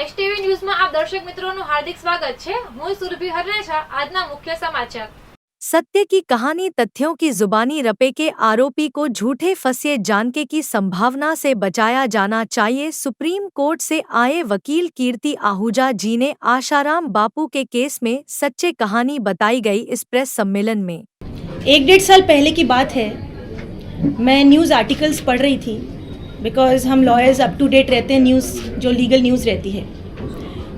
STV ન્યૂઝમાં આપ દર્શક મિત્રોનું હાર્દિક સ્વાગત છે। હું સુરભી હરરેજા। આજના મુખ્ય સમાચાર। सत्य की कहानी तथ्यों की जुबानी रपे के आरोपी को झूठे फंसे जानके की संभावना से बचाया जाना चाहिए। सुप्रीम कोर्ट से आए वकील कीर्ति आहूजा जी ने आशाराम बापू के केस में सच्चे कहानी बताई गई इस प्रेस सम्मेलन में। 1-1.5 साल पहले की बात है, मैं न्यूज़ आर्टिकल्स पढ़ रही थी बिकॉज़ हम लॉयर्स अप टू डेट रहते हैं न्यूज़ जो लीगल न्यूज़ रहती है।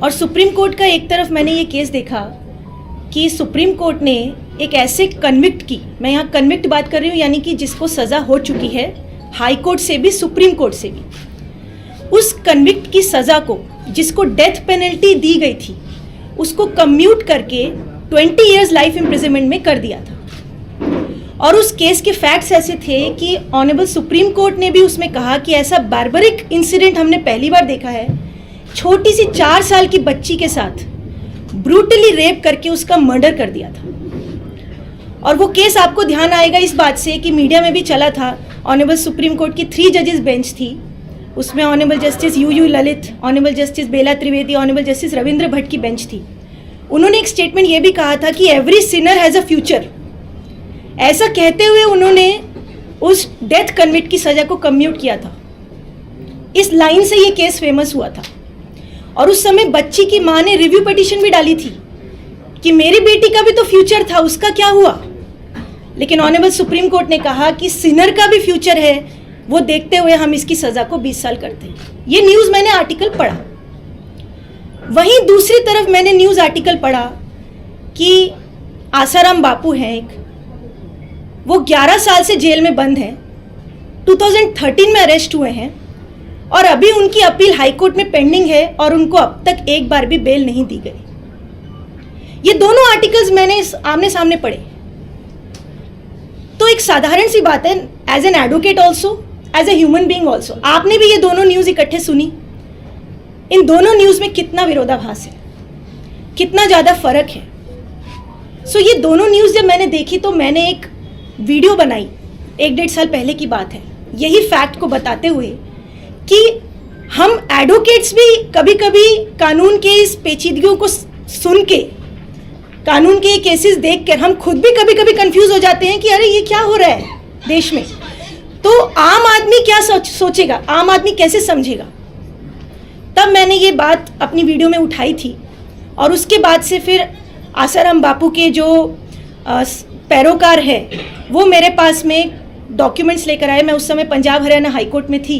और सुप्रीम कोर्ट का एक तरफ मैंने ये केस देखा कि सुप्रीम कोर्ट ने एक ऐसे कन्विक्ट की, मैं यहाँ कन्विक्ट बात कर रही हूँ यानी कि जिसको सज़ा हो चुकी है हाई कोर्ट से भी सुप्रीम कोर्ट से भी, उस कन्विक्ट की सज़ा को जिसको डेथ पेनल्टी दी गई थी उसको कम्यूट करके 20 इयर्स लाइफ इम्प्रिजनमेंट में कर दिया था। और उस केस के फैक्ट्स ऐसे थे कि ऑनरेबल सुप्रीम कोर्ट ने भी उसमें कहा कि ऐसा बार्बरिक इंसिडेंट हमने पहली बार देखा है। छोटी सी 4 साल की बच्ची के साथ ब्रूटली रेप करके उसका मर्डर कर दिया था। और वो केस आपको ध्यान आएगा इस बात से कि मीडिया में भी चला था। ऑनरेबल सुप्रीम कोर्ट की 3 जजेस बेंच थी, उसमें honourable justice U Lalit, honourable justice Bela Trivedi, honourable justice Ravindra Bhatt की बेंच थी। उन्होंने एक स्टेटमेंट ये भी कहा था कि every Sinner has a future. ऐसा कहते हुए उन्होंने उस डेथ कन्विक्ट की सज़ा को कम्यूट किया था। इस लाइन से ये केस फेमस हुआ था। और उस समय बच्ची की माँ ने रिव्यू पिटीशन भी डाली थी कि मेरी बेटी का भी तो फ्यूचर था, उसका क्या हुआ। लेकिन ऑनरेबल सुप्रीम कोर्ट ने कहा कि सिनर का भी फ्यूचर है, वो देखते हुए हम इसकी सज़ा को 20 साल करते हैं। ये न्यूज़ मैंने आर्टिकल पढ़ा। वहीं दूसरी तरफ मैंने न्यूज़ आर्टिकल पढ़ा कि आसाराम बापू हैं एक, वो 11 साल से जेल में बंद हैं, 2013 में अरेस्ट हुए हैं और अभी उनकी अपील हाई कोर्ट में पेंडिंग है और उनको अब तक एक बार भी बेल नहीं दी गई। ये दोनों आर्टिकल्स मैंने आमने सामने पढ़े। तो एक साधारण सी बात है, as an advocate also, as a human being also, आपने भी ये दोनों न्यूज़ इकट्ठे सुनी। इन दोनों न्यूज़ में कितना विरोधाभास है, कितना ज़्यादा फर्क है। सो ये दोनों न्यूज़ जब मैंने देखी तो मैंने एक वीडियो बनाई, 1-1.5 साल पहले की बात है, यही फैक्ट को बताते हुए कि हम एडवोकेट्स भी कभी कभी कानून के इस पेचीदगियों को सुन के, कानून के केसेस देख कर हम खुद भी कभी कभी कंफ्यूज हो जाते हैं कि अरे ये क्या हो रहा है देश में। तो आम आदमी क्या सोचेगा, आम आदमी कैसे समझेगा। तब मैंने ये बात अपनी वीडियो में उठाई थी और उसके बाद से फिर आसाराम बापू के जो पैरोकार है वो मेरे पास में डॉक्यूमेंट्स लेकर आए। मैं उस समय पंजाब हरियाणा हाई कोर्ट में थी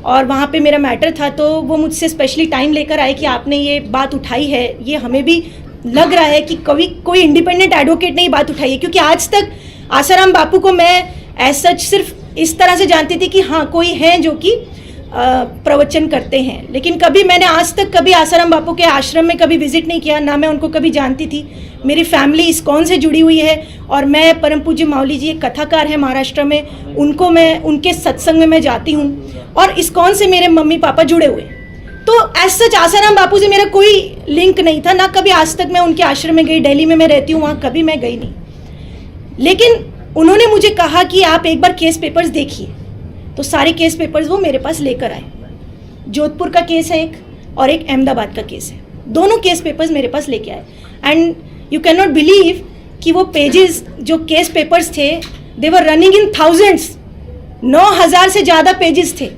और वहाँ पे मेरा मैटर था, तो वो मुझसे स्पेशली टाइम लेकर आए कि आपने ये बात उठाई है। ये हमें भी लग रहा है कि कोई इंडिपेंडेंट एडवोकेट ने ये बात उठाई है, क्योंकि आज तक आसाराम बापू को मैं एज सच सिर्फ इस तरह से जानती थी कि हाँ कोई हैं जो कि प्रवचन करते हैं, लेकिन कभी मैंने आज तक कभी आसाराम बापू के आश्रम में कभी विजिट नहीं किया, ना मैं उनको कभी जानती थी। मेरी फैमिली इस्कॉन से जुड़ी हुई है और मैं परम पूज्य माऊली जी एक कथाकार हैं महाराष्ट्र में, उनको मैं उनके सत्संग में मैं जाती हूँ और इस्कॉन से मेरे मम्मी पापा जुड़े हुए। तो एज सच आसाराम बापू से मेरा कोई लिंक नहीं था, ना कभी आज तक मैं उनके आश्रम में गई। दिल्ली में मैं रहती हूँ, वहाँ कभी मैं गई नहीं। लेकिन उन्होंने मुझे कहा कि आप एक बार केस पेपर्स देखिए, तो सारे केस पेपर्स वो मेरे पास लेकर आए। जोधपुर का केस है एक और एक अहमदाबाद का केस है, दोनों केस पेपर्स मेरे पास लेके आए। And you can not believe कि वो पेजेस जो केस पेपर्स थे दे वर रनिंग इन थाउजेंड्स, 9,000 से ज़्यादा पेजेस थे।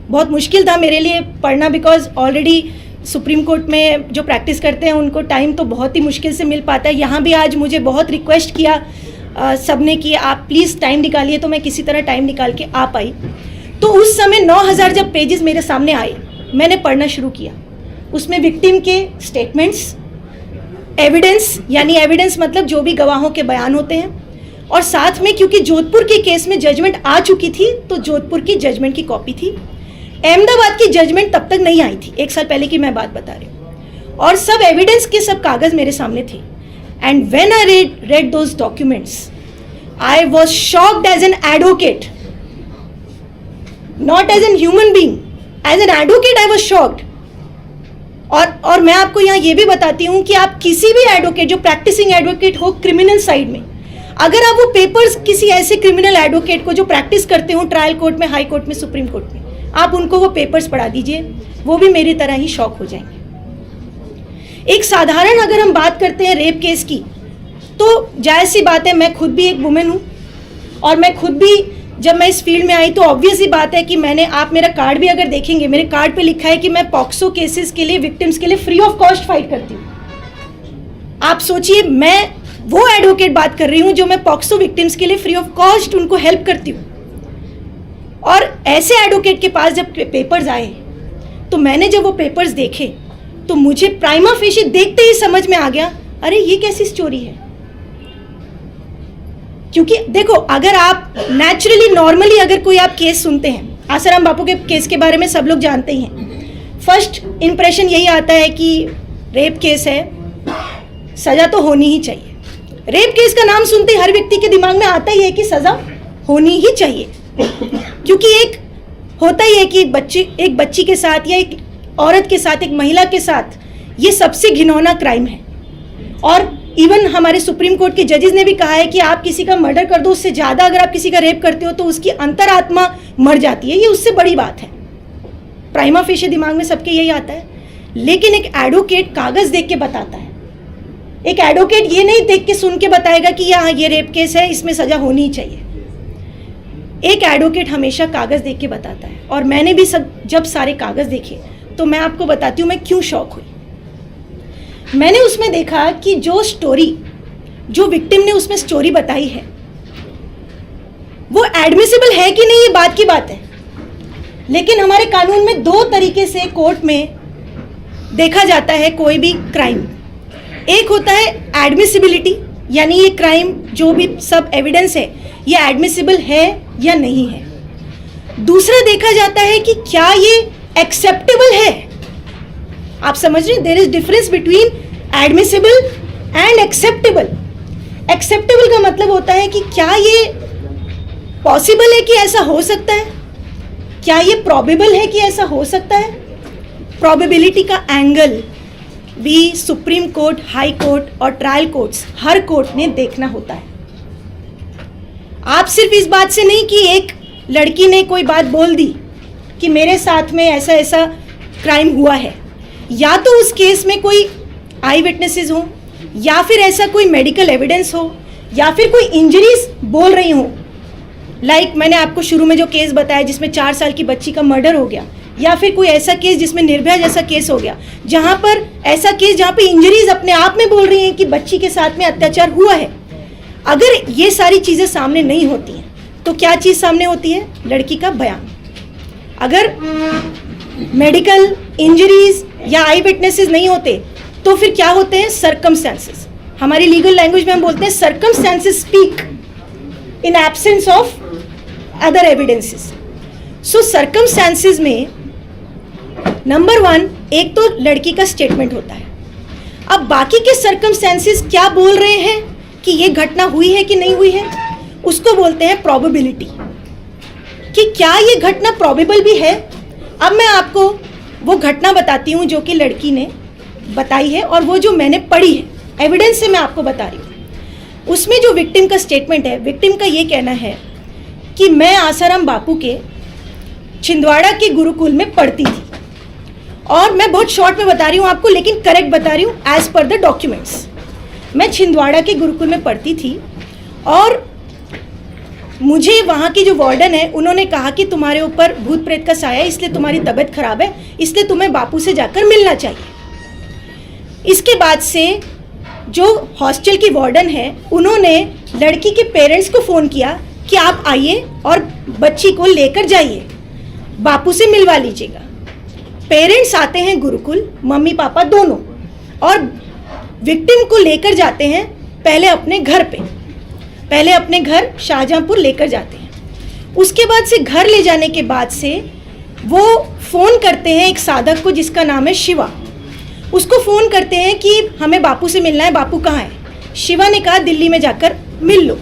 बहुत मुश्किल था मेरे लिए पढ़ना, बिकॉज ऑलरेडी सुप्रीम कोर्ट में जो प्रैक्टिस करते हैं उनको टाइम तो बहुत ही मुश्किल से मिल पाता है। यहाँ भी आज मुझे बहुत रिक्वेस्ट किया सबने कि आप प्लीज़ टाइम निकालिए, तो मैं किसी तरह टाइम निकाल के आ पाई। तो उस समय 9,000 जब पेजेस मेरे सामने आए, मैंने पढ़ना शुरू किया। उसमें विक्टिम के स्टेटमेंट्स, एविडेंस, यानी एविडेंस मतलब जो भी गवाहों के बयान होते हैं, और साथ में क्योंकि जोधपुर के केस में जजमेंट आ चुकी थी तो जोधपुर की जजमेंट की कॉपी थी। अहमदाबाद की जजमेंट तब तक नहीं आई थी, 1 साल पहले की मैं बात बता रही हूँ। और सब एविडेंस के सब कागज़ मेरे सामने थे। And when I read those documents, I was shocked as an advocate, not as a human being. As an advocate, I was shocked. और मैं आपको यहाँ ये भी बताती हूँ कि आप किसी भी एडवोकेट जो प्रैक्टिसिंग एडवोकेट हो क्रिमिनल साइड में, अगर आप वो पेपर्स किसी ऐसे क्रिमिनल एडवोकेट को जो प्रैक्टिस करते हो ट्रायल कोर्ट में, हाई कोर्ट में, सुप्रीम कोर्ट में, आप उनको वो पेपर्स पढ़ा दीजिए, वो भी मेरी तरह ही शॉक हो जाएंगे। एक साधारण अगर हम बात करते हैं रेप केस की, तो जायज़ सी बात है, मैं खुद भी एक वुमेन हूँ और मैं खुद भी जब मैं इस फील्ड में आई तो ऑब्वियस ही बात है कि आप मेरा कार्ड भी अगर देखेंगे, मेरे कार्ड पे लिखा है कि मैं पॉक्सो केसेस के लिए, विक्टिम्स के लिए फ्री ऑफ कॉस्ट फाइट करती हूँ। आप सोचिए, मैं वो एडवोकेट बात कर रही हूँ जो मैं पॉक्सो विक्टिम्स के लिए फ्री ऑफ कॉस्ट उनको हेल्प करती हूँ। और ऐसे एडवोकेट के पास जब पेपर्स आए तो मैंने जब वो पेपर्स देखे तो मुझे प्राइमा फेशी देखते ही समझ में आ गया, अरे ये कैसी स्टोरी है। क्योंकि देखो, अगर आप नेचुरली नॉर्मली अगर कोई आप केस सुनते हैं, आसाराम बापू के केस के बारे में सब लोग जानते ही हैं, फर्स्ट इंप्रेशन यही आता है कि रेप केस है, सजा तो होनी ही चाहिए। रेप केस का नाम सुनते हर व्यक्ति के दिमाग में आता ही है कि सजा होनी ही चाहिए, क्योंकि एक होता ही है कि एक बच्ची के साथ या एक औरत के साथ, एक महिला के साथ ये सबसे घिनौना क्राइम है। और इवन हमारे सुप्रीम कोर्ट के जजेस ने भी कहा है कि आप किसी का मर्डर कर दो, उससे ज़्यादा अगर आप किसी का रेप करते हो तो उसकी अंतरात्मा मर जाती है, ये उससे बड़ी बात है। प्राइमा फेशी दिमाग में सबके यही आता है। लेकिन एक एडवोकेट कागज़ देख के बताता है। एक एडवोकेट ये नहीं देख के सुन के बताएगा कि यहाँ ये रेप केस है, इसमें सजा होनी ही चाहिए। एक एडवोकेट हमेशा कागज़ देख के बताता है। और मैंने भी जब सारे कागज़ देखे तो मैं आपको बताती हूँ मैं क्यों शॉक हुई। मैंने उसमें देखा कि जो विक्टिम ने उसमें स्टोरी बताई है वो एडमिसिबल है कि नहीं, ये बात की बात है। लेकिन हमारे कानून में दो तरीके से कोर्ट में देखा जाता है कोई भी क्राइम। एक होता है एडमिसिबिलिटी, यानी ये क्राइम जो भी सब एविडेंस है ये एडमिसिबल है या नहीं है। दूसरा देखा जाता है कि क्या ये एक्सेप्टेबल है। आप समझ रहे हैं, there is difference between admissible and acceptable. Acceptable का मतलब होता है कि क्या ये पॉसिबल है कि ऐसा हो सकता है, क्या ये प्रोबेबल है कि ऐसा हो सकता है। प्रोबेबिलिटी का एंगल भी सुप्रीम कोर्ट, हाई कोर्ट और ट्रायल कोर्ट्स, हर कोर्ट ने देखना होता है। आप सिर्फ इस बात से नहीं कि एक लड़की ने कोई बात बोल दी कि मेरे साथ में ऐसा ऐसा क्राइम हुआ है, या तो उस केस में कोई आई विटनेसेस हो, या फिर ऐसा कोई मेडिकल एविडेंस हो, या फिर कोई इंजरीज बोल रही हो। लाइक मैंने आपको शुरू में जो केस बताया जिसमें 4 साल की बच्ची का मर्डर हो गया, या फिर कोई ऐसा केस जिसमें निर्भया जैसा केस हो गया, जहाँ पर ऐसा केस जहाँ पे इंजरीज अपने आप में बोल रही हैं कि बच्ची के साथ में अत्याचार हुआ है। अगर ये सारी चीज़ें सामने नहीं होती हैं तो क्या चीज़ सामने होती है? लड़की का बयान। अगर मेडिकल इंजरीज या आई विटनेसेस नहीं होते तो फिर क्या होते हैं? सर्कमस्टेंसेस। हमारी लीगल लैंग्वेज में हम बोलते हैं circumstances speak in absence of other evidences. So circumstances में नंबर 1 एक तो लड़की का स्टेटमेंट होता है। अब बाकी के सर्कमस्टेंसेस क्या बोल रहे हैं कि ये घटना हुई है कि नहीं हुई है, उसको बोलते हैं प्रोबेबिलिटी, कि क्या ये घटना प्रोबेबल भी है। अब मैं आपको वो घटना बताती हूँ जो कि लड़की ने बताई है और वो जो मैंने पढ़ी है, एविडेंस से मैं आपको बता रही हूँ। उसमें जो विक्टिम का स्टेटमेंट है, विक्टिम का ये कहना है कि मैं आसाराम बापू के छिंदवाड़ा के गुरुकुल में पढ़ती थी। और मैं बहुत शॉर्ट में बता रही हूँ आपको, लेकिन करेक्ट बता रही हूँ एज पर द डॉक्यूमेंट्स। मैं छिंदवाड़ा के गुरुकुल में पढ़ती थी और मुझे वहाँ की जो वार्डन है उन्होंने कहा कि तुम्हारे ऊपर भूत प्रेत का साया है, इसलिए तुम्हारी तबीयत खराब है, इसलिए तुम्हें बापू से जाकर मिलना चाहिए। इसके बाद से जो हॉस्टल की वार्डन है उन्होंने लड़की के पेरेंट्स को फ़ोन किया कि आप आइए और बच्ची को लेकर जाइए, बापू से मिलवा लीजिएगा। पेरेंट्स आते हैं गुरुकुल, मम्मी पापा दोनों, और विक्टिम को लेकर जाते हैं पहले अपने घर पे, पहले अपने घर शाहजहांपुर लेकर जाते हैं। उसके बाद से घर ले जाने के बाद से वो फ़ोन करते हैं एक साधक को जिसका नाम है शिवा। उसको फ़ोन करते हैं कि हमें बापू से मिलना है, बापू कहाँ है। शिवा ने कहा दिल्ली में जाकर मिल लो।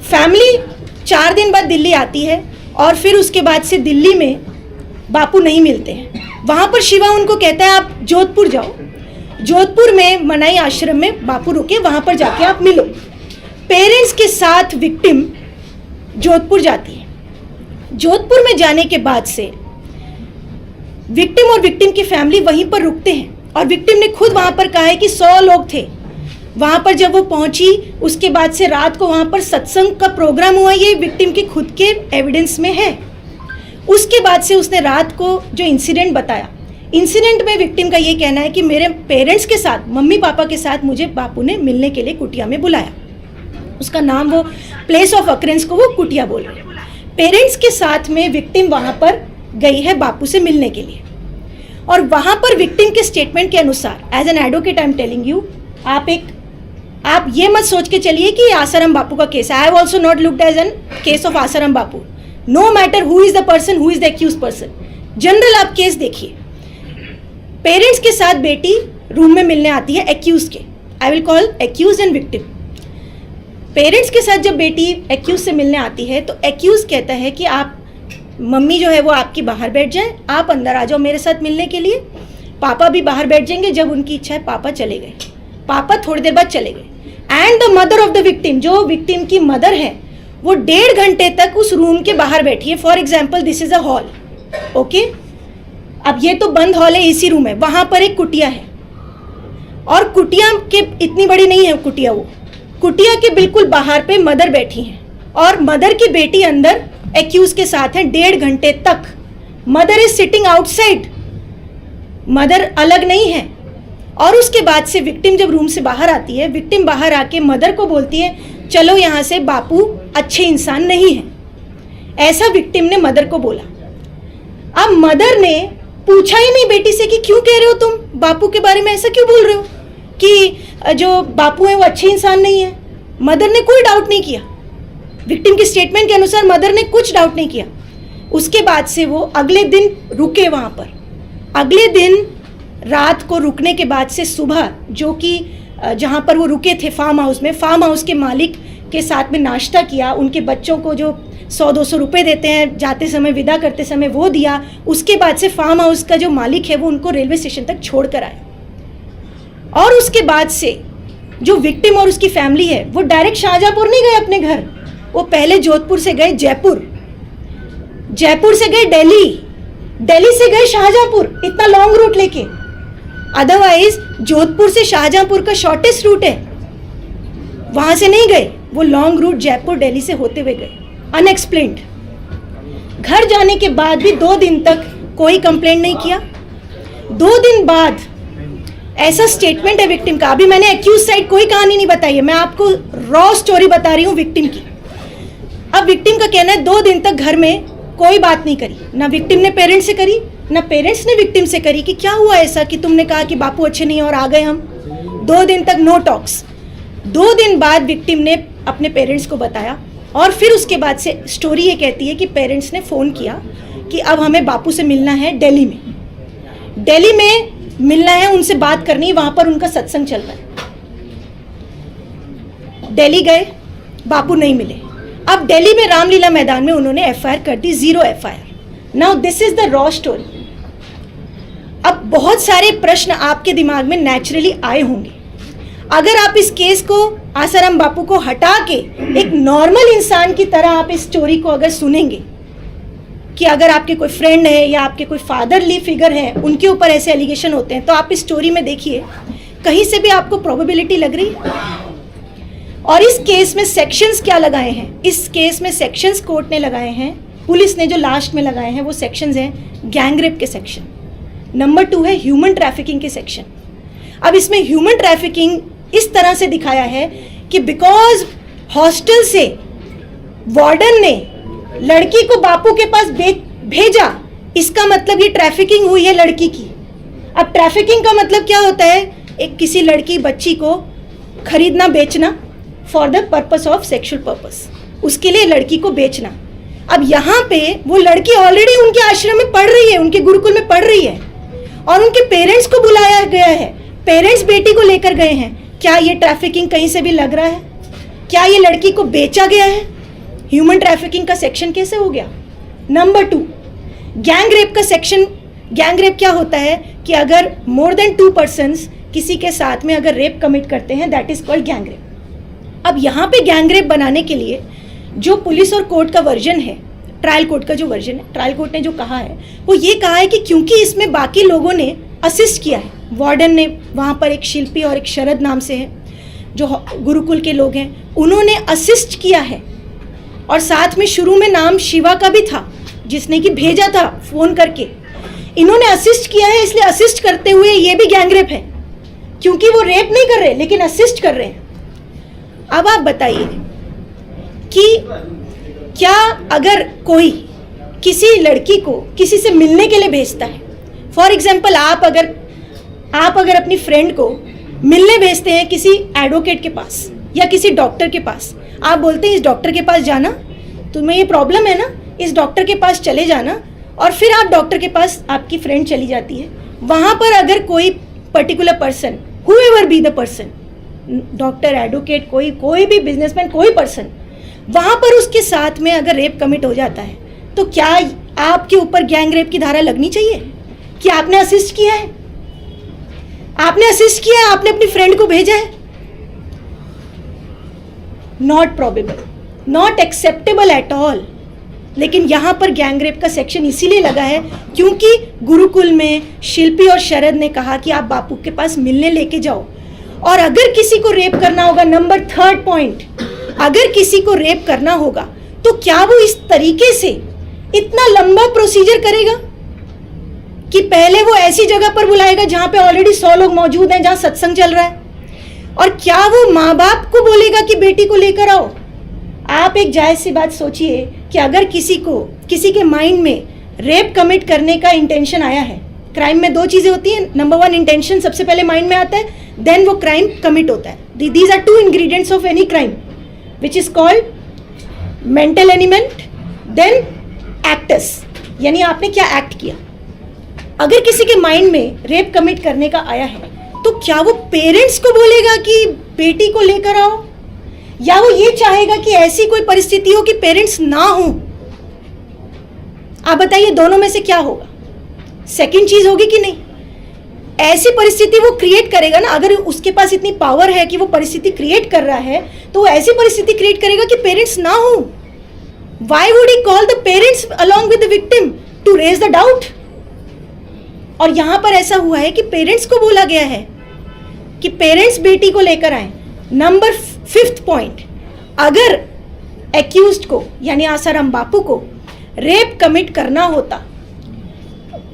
फैमिली 4 दिन बाद दिल्ली आती है और फिर उसके बाद से दिल्ली में बापू नहीं मिलते हैं। वहाँ पर शिवा उनको कहता है आप जोधपुर जाओ, जोधपुर में मनाई आश्रम में बापू रुके, वहाँ पर जाके आप मिलो। पेरेंट्स के साथ विक्टिम जोधपुर जाती है जोधपुर में जाने के बाद से विक्टिम और विक्टिम की फैमिली वहीं पर रुकते हैं और विक्टिम ने खुद वहां पर कहा है कि 100 लोग थे वहां पर। जब वो पहुंची उसके बाद से रात को वहां पर सत्संग का प्रोग्राम हुआ, ये विक्टिम की खुद के एविडेंस में है। उसके बाद से उसने रात को जो इंसिडेंट बताया, इंसिडेंट में विक्टिम का ये कहना है कि मेरे पेरेंट्स के साथ, मम्मी पापा के साथ मुझे बापू ने मिलने के लिए कुटिया में बुलाया। उसका नाम, वो प्लेस ऑफ अक्रेंस को वो कुटिया बोल रहे हैं। पेरेंट्स के साथ में विक्टिम वहां पर गई है बापू से मिलने के लिए और वहां पर विक्टिम के स्टेटमेंट के अनुसार, as an advocate I am telling you, आप ये मत सोच के चलिए कि आसाराम बापू का केस है। I have also not looked as an case of Asaram Bapu. No matter who is the person, who is the accuse person, general आप केस देखिए। पेरेंट्स के साथ बेटी रूम में मिलने आती है एक्यूज के, I will call accuse and victim. Parents के साथ जब बेटी एक्यूज से मिलने आती है तो एक्यूज कहता है कि आप, मम्मी जो है वो आपकी बाहर बैठ जाए, आप अंदर आ जाओ मेरे साथ मिलने के लिए। पापा भी बाहर बैठ जाएंगे, जब उनकी इच्छा है पापा चले गए। पापा थोड़ी देर बाद चले गए। And the mother of the victim, जो विक्टिम की मदर है, वो 1.5 घंटे तक उस रूम के बाहर बैठी है। For example this is a hall, okay. अब ये तो बंद हॉल है, एसी रूम है, वहां पर एक कुटिया है और कुटिया के इतनी बड़ी नहीं है कुटिया, वो कुटिया के बिल्कुल बाहर पे मदर बैठी हैं और मदर की बेटी अंदर एक्यूज के साथ है 1.5 घंटे तक। Mother is sitting outside, mother अलग नहीं है। और उसके बाद से विक्टिम जब रूम से बाहर आती है, विक्टिम बाहर आके मदर को बोलती है चलो यहाँ से, बापू अच्छे इंसान नहीं है, ऐसा विक्टिम ने मदर को बोला। अब मदर ने पूछा ही नहीं बेटी से कि क्यों कह रहे हो तुम बापू के बारे में, ऐसा क्यों बोल रहे हो कि जो बापू है वो अच्छे इंसान नहीं है। मदर ने कोई डाउट नहीं किया, विक्टिम के स्टेटमेंट के अनुसार मदर ने कुछ डाउट नहीं किया। उसके बाद से वो अगले दिन रुके वहाँ पर। अगले दिन रात को रुकने के बाद से सुबह, जो कि जहाँ पर वो रुके थे फार्म हाउस में, फार्म हाउस के मालिक के साथ में नाश्ता किया, उनके बच्चों को जो 100-200 रुपये देते हैं जाते समय, विदा करते समय, वो दिया। उसके बाद से फार्म हाउस का जो मालिक है वो उनको रेलवे स्टेशन तक छोड़ कर आया। और उसके बाद से जो विक्टिम और उसकी फैमिली है वो डायरेक्ट शाहजहाँपुर नहीं गए अपने घर, वो पहले जोधपुर से गए जयपुर, जयपुर से गए दिल्ली, दिल्ली से गए शाहजहाँपुर, इतना लॉन्ग रूट लेके। अदरवाइज जोधपुर से शाहजहाँपुर का शॉर्टेस्ट रूट है, वहां से नहीं गए, वो लॉन्ग रूट जयपुर दिल्ली से होते हुए गए अनएक्सप्लेन्ड। घर जाने के बाद भी 2 दिन तक कोई कंप्लेंट नहीं किया। 2 दिन बाद ऐसा स्टेटमेंट है विक्टिम का। अभी मैंने एक्यूज साइड कोई कहानी नहीं बताई है, मैं आपको रॉ स्टोरी बता रही हूँ विक्टिम की। अब विक्टिम का कहना है 2 दिन तक घर में कोई बात नहीं करी, ना विक्टिम ने पेरेंट्स से करी, ना पेरेंट्स ने विक्टिम से करी कि क्या हुआ ऐसा कि तुमने कहा कि बापू अच्छे नहीं और आ गए हम। 2 दिन तक नो टॉक्स। 2 दिन बाद विक्टिम ने अपने पेरेंट्स को बताया और फिर उसके बाद से स्टोरी ये कहती है कि पेरेंट्स ने फ़ोन किया कि अब हमें बापू से मिलना है दिल्ली में, दिल्ली में मिलना है, उनसे बात करनी है, वहाँ पर उनका सत्संग चल रहा है। दिल्ली गए, बापू नहीं मिले। अब दिल्ली में रामलीला मैदान में उन्होंने एफआईआर कर दी, 0 FIR. Now this is the raw story. अब बहुत सारे प्रश्न आपके दिमाग में नेचुरली आए होंगे। अगर आप इस केस को, आसाराम बापू को हटा के एक नॉर्मल इंसान की तरह आप इस स्टोरी को अगर सुनेंगे कि अगर आपके कोई फ्रेंड है या आपके कोई फादरली फिगर है, उनके ऊपर ऐसे एलिगेशन होते हैं, तो आप इस स्टोरी में देखिए कहीं से भी आपको प्रोबेबिलिटी लग रही है। और इस केस में सेक्शंस क्या लगाए हैं, इस केस में सेक्शंस कोर्ट ने लगाए हैं, पुलिस ने जो लास्ट में लगाए हैं वो सेक्शंस हैं गैंगरेप के सेक्शन, नंबर 2 है ह्यूमन ट्रैफिकिंग के सेक्शन। अब इसमें ह्यूमन ट्रैफिकिंग इस तरह से दिखाया है कि बिकॉज हॉस्टल से वार्डन ने लड़की को बापू के पास भेजा, इसका मतलब ये ट्रैफिकिंग हुई है लड़की की। अब ट्रैफिकिंग का मतलब क्या होता है, एक किसी लड़की बच्ची को खरीदना बेचना for the purpose of sexual purpose, उसके लिए लड़की को बेचना। अब यहाँ पे वो लड़की ऑलरेडी उनके आश्रम में पढ़ रही है, उनके गुरुकुल में पढ़ रही है और उनके पेरेंट्स को बुलाया गया है, पेरेंट्स बेटी को लेकर गए हैं। क्या ये ट्रैफिकिंग कहीं से भी लग रहा है? क्या ये लड़की को बेचा गया है? ह्यूमन ट्रैफिकिंग का सेक्शन कैसे हो गया? नंबर 2 गैंग रेप का सेक्शन। गैंग रेप क्या होता है कि अगर मोर देन 2 पर्सन्स किसी के साथ में अगर रेप कमिट करते हैं, that is called gang rape. अब यहाँ पे गैंग रेप बनाने के लिए जो पुलिस और कोर्ट का वर्जन है, ट्रायल कोर्ट का जो वर्जन है, ट्रायल कोर्ट ने जो कहा है वो ये कहा है कि क्योंकि इसमें बाकी लोगों ने असिस्ट किया है, वार्डन ने, वहाँ पर एक शिल्पी और एक शरद नाम से है जो गुरुकुल के लोग हैं, उन्होंने असिस्ट किया है, और साथ में शुरू में नाम शिवा का भी था जिसने कि भेजा था फ़ोन करके, इन्होंने असिस्ट किया है, इसलिए असिस्ट करते हुए ये भी गैंगरेप है, क्योंकि वो रेप नहीं कर रहे लेकिन असिस्ट कर रहे हैं। अब आप बताइए कि क्या अगर कोई किसी लड़की को किसी से मिलने के लिए भेजता है, फॉर एग्जाम्पल आप अगर अपनी फ्रेंड को मिलने भेजते हैं किसी एडवोकेट के पास या किसी डॉक्टर के पास, आप बोलते हैं इस डॉक्टर के पास जाना, तुम्हें ये प्रॉब्लम है ना, इस डॉक्टर के पास चले जाना, और फिर आप डॉक्टर के पास आपकी फ्रेंड चली जाती है, वहाँ पर अगर कोई particular person, whoever be the person, doctor, advocate, कोई भी बिजनेसमैन, कोई पर्सन, वहाँ पर उसके साथ में अगर रेप कमिट हो जाता है, तो क्या आपके ऊपर गैंग रेप की धारा लगनी चाहिए कि आपने असिस्ट किया है, आपने असिस्ट किया है, आपने अपनी फ्रेंड को भेजा है? Not probable, not acceptable at all. लेकिन यहाँ पर गैंग रेप का सेक्शन इसीलिए लगा है क्योंकि गुरुकुल में शिल्पी और शरद ने कहा कि आप बापू के पास मिलने लेके जाओ, और अगर किसी को रेप करना होगा, नंबर 3rd पॉइंट, अगर किसी को रेप करना होगा तो क्या वो इस तरीके से इतना लंबा प्रोसीजर करेगा कि पहले वो ऐसी जगह पर बुलाएगा जहां पे ऑलरेडी 100 लोग मौजूद हैं, जहां सत्संग चल रहा है, और क्या वो माँ बाप को बोलेगा कि बेटी को लेकर आओ? आप एक जायज सी बात सोचिए कि अगर किसी के माइंड में रेप कमिट करने का इंटेंशन आया है, क्राइम में 2 चीजें होती हैं, नंबर 1 इंटेंशन सबसे पहले माइंड में आता है, देन वो क्राइम कमिट होता है। These are 2 ingredients of any crime which is called mental element then actus, यानी आपने क्या एक्ट किया। अगर किसी के माइंड में रेप कमिट करने का आया है तो क्या वो पेरेंट्स को बोलेगा कि बेटी को लेकर आओ, या वो ये चाहेगा कि ऐसी कोई परिस्थिति हो कि पेरेंट्स ना हो? आप बताइए दोनों में से क्या होगा? सेकंड चीज होगी कि नहीं? ऐसी परिस्थिति वो क्रिएट करेगा ना, अगर उसके पास इतनी पावर है कि वो परिस्थिति क्रिएट कर रहा है, तो वो ऐसी परिस्थिति क्रिएट करेगा कि पेरेंट्स ना हो। Why would he call the parents along with the victim to raise the doubt? और यहां पर ऐसा हुआ है कि पेरेंट्स को बोला गया है कि पेरेंट्स बेटी को लेकर आए। नंबर 5th पॉइंट, अगर एक्यूज्ड को यानी आसाराम बापू को रेप कमिट करना होता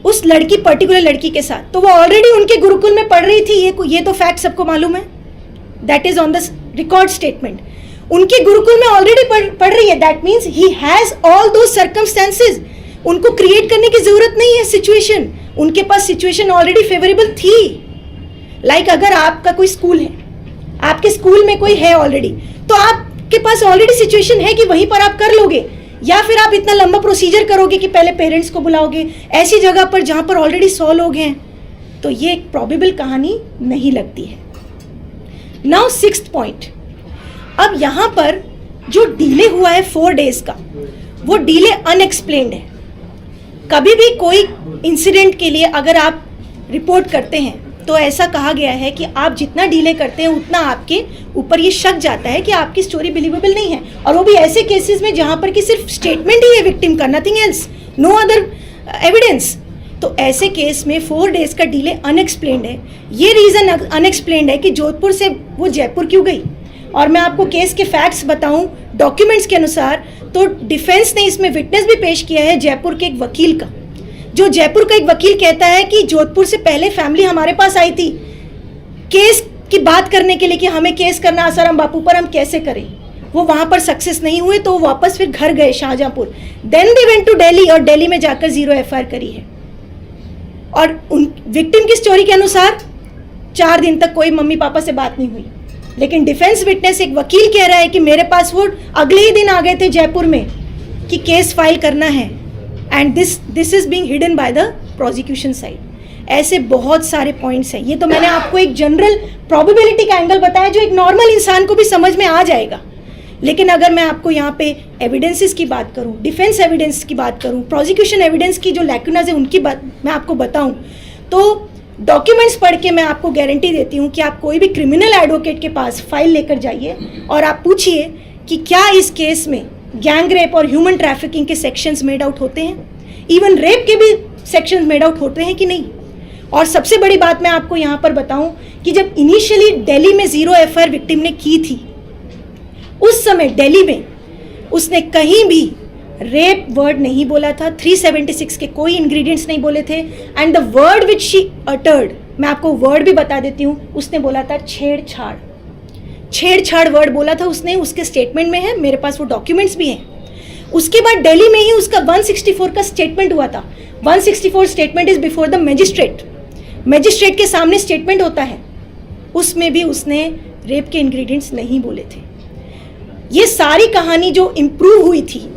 उस लड़की, पर्टिकुलर लड़की के साथ, तो वो ऑलरेडी उनके गुरुकुल में पढ़ रही थी, ये तो फैक्ट सबको मालूम है, that is on the record statement. उनके गुरुकुल में ऑलरेडी पढ़ रही है, that means he has all those circumstances. उनको क्रिएट करने की जरूरत नहीं है सिचुएशन, उनके पास सिचुएशन ऑलरेडी फेवरेबल थी। लाइक अगर आपका कोई स्कूल है, आपके स्कूल में कोई है ऑलरेडी, तो आपके पास ऑलरेडी सिचुएशन है कि वहीं पर आप कर लोगे, या फिर आप इतना लंबा प्रोसीजर करोगे कि पहले पेरेंट्स को बुलाओगे ऐसी जगह पर जहां पर ऑलरेडी 100 लोग हैं, तो ये एक प्रोबेबल कहानी नहीं लगती है। नाउ 6th पॉइंट, अब यहां पर जो डिले हुआ है 4 डेज का, वो डिले अनएक्सप्लेन्ड है। कभी भी कोई इंसिडेंट के लिए अगर आप रिपोर्ट करते हैं तो ऐसा कहा गया है कि आप जितना डिले करते हैं उतना आपके ऊपर ये शक जाता है कि आपकी स्टोरी बिलीवेबल नहीं है, और वो भी ऐसे केसेस में जहां पर कि सिर्फ स्टेटमेंट ही है विक्टिम का, nothing else, no other evidence. तो ऐसे केस में 4 डेज का डिले अनएक्सप्लेन्ड है। ये रीज़न अनएक्सप्लेन्ड है कि जोधपुर से वो जयपुर क्यों गई। और मैं आपको केस के फैक्ट्स बताऊं डॉक्यूमेंट्स के अनुसार, तो डिफेंस ने इसमें विटनेस भी पेश किया है जयपुर के एक वकील का, जो जयपुर का एक वकील कहता है कि जोधपुर से पहले फैमिली हमारे पास आई थी केस की बात करने के लिए कि हमें केस करना आसाराम बापू पर, हम कैसे करें। वो वहां पर सक्सेस नहीं हुए तो वापस फिर घर गए Shahjahanpur, then they went to Delhi, और दिल्ली में जाकर 0 FIR करी है। और उन विक्टिम की स्टोरी के अनुसार 4 दिन तक कोई मम्मी पापा से बात नहीं हुई, लेकिन डिफेंस विटनेस एक वकील कह रहा है कि मेरे पास वो अगले ही दिन आ गए थे जयपुर में कि केस फाइल करना है, and this is being hidden by the prosecution side. ऐसे बहुत सारे पॉइंट्स हैं। ये तो मैंने आपको एक जनरल प्रोबेबिलिटी का एंगल बताया जो एक नॉर्मल इंसान को भी समझ में आ जाएगा, लेकिन अगर मैं आपको यहाँ पे एविडेंसेस की बात करूँ, डिफेंस एविडेंस की बात करूँ, प्रोसिक्यूशन एविडेंस की जो लैक्यूनाज है उनकी बात मैं आपको बताऊँ, तो डॉक्यूमेंट्स पढ़ के मैं आपको गारंटी देती हूँ कि आप कोई भी क्रिमिनल एडवोकेट के पास फाइल लेकर जाइए और आप पूछिए कि क्या इस केस में गैंग रेप और ह्यूमन ट्रैफिकिंग के सेक्शंस मेड आउट होते हैं, इवन रेप के भी सेक्शंस मेड आउट होते हैं कि नहीं। और सबसे बड़ी बात मैं आपको यहाँ पर बताऊं कि जब इनिशियली दिल्ली में 0 एफआईआर विक्टिम ने की थी, उस समय दिल्ली में उसने कहीं भी रेप वर्ड नहीं बोला था, 376 के कोई इंग्रेडिएंट्स नहीं बोले थे, and the word which she uttered, मैं आपको वर्ड भी बता देती हूँ, उसने बोला था छेड़छाड़। छेड़छाड़ वर्ड बोला था उसने, उसके स्टेटमेंट में है, मेरे पास वो डॉक्यूमेंट्स भी हैं। उसके बाद दिल्ली में ही उसका 164 का स्टेटमेंट हुआ था। 164 statement is before the magistrate, magistrate के सामने स्टेटमेंट होता है, उसमें भी उसने रेप के इंग्रेडिएंट्स नहीं बोले थे। ये सारी कहानी जो इम्प्रूव हुई थी,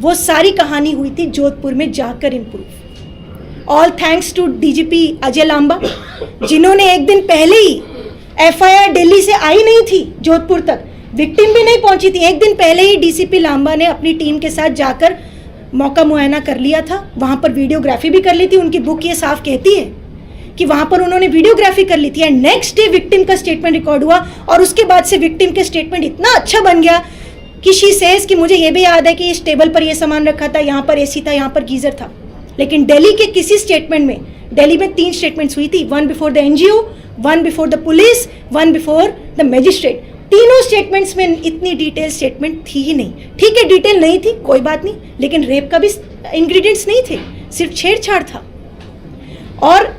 वो सारी कहानी हुई थी जोधपुर में जाकर improve. All thanks to DGP Ajay Lamba, जिन्होंने एक दिन पहले ही एफआईआर दिल्ली से आई नहीं थी जोधपुर तक, विक्टिम भी नहीं पहुंची थी, एक दिन पहले ही डीसीपी लांबा ने अपनी टीम के साथ जाकर मौका मुआयना कर लिया था, वहां पर वीडियोग्राफी भी कर ली थी। उनकी बुक ये साफ कहती है कि वहां पर उन्होंने वीडियोग्राफी कर ली थी, एंड नेक्स्ट डे विक्टिम का स्टेटमेंट रिकॉर्ड हुआ, और उसके बाद से विक्टिम के स्टेटमेंट इतना अच्छा बन गया कि शी सेज कि मुझे ये भी याद है कि इस टेबल पर ये सामान रखा था, यहाँ पर एसी था, यहाँ पर गीजर था। लेकिन दिल्ली के किसी स्टेटमेंट में, दिल्ली में 3 स्टेटमेंट्स हुई थी, 1 before the NGO, 1 before the police, 1 before the magistrate. तीनों स्टेटमेंट्स में इतनी डिटेल स्टेटमेंट थी ही नहीं। ठीक है, डिटेल नहीं थी, कोई बात नहीं, लेकिन रेप का भी इंग्रेडिएंट्स नहीं थे, सिर्फ छेड़छाड़ था। और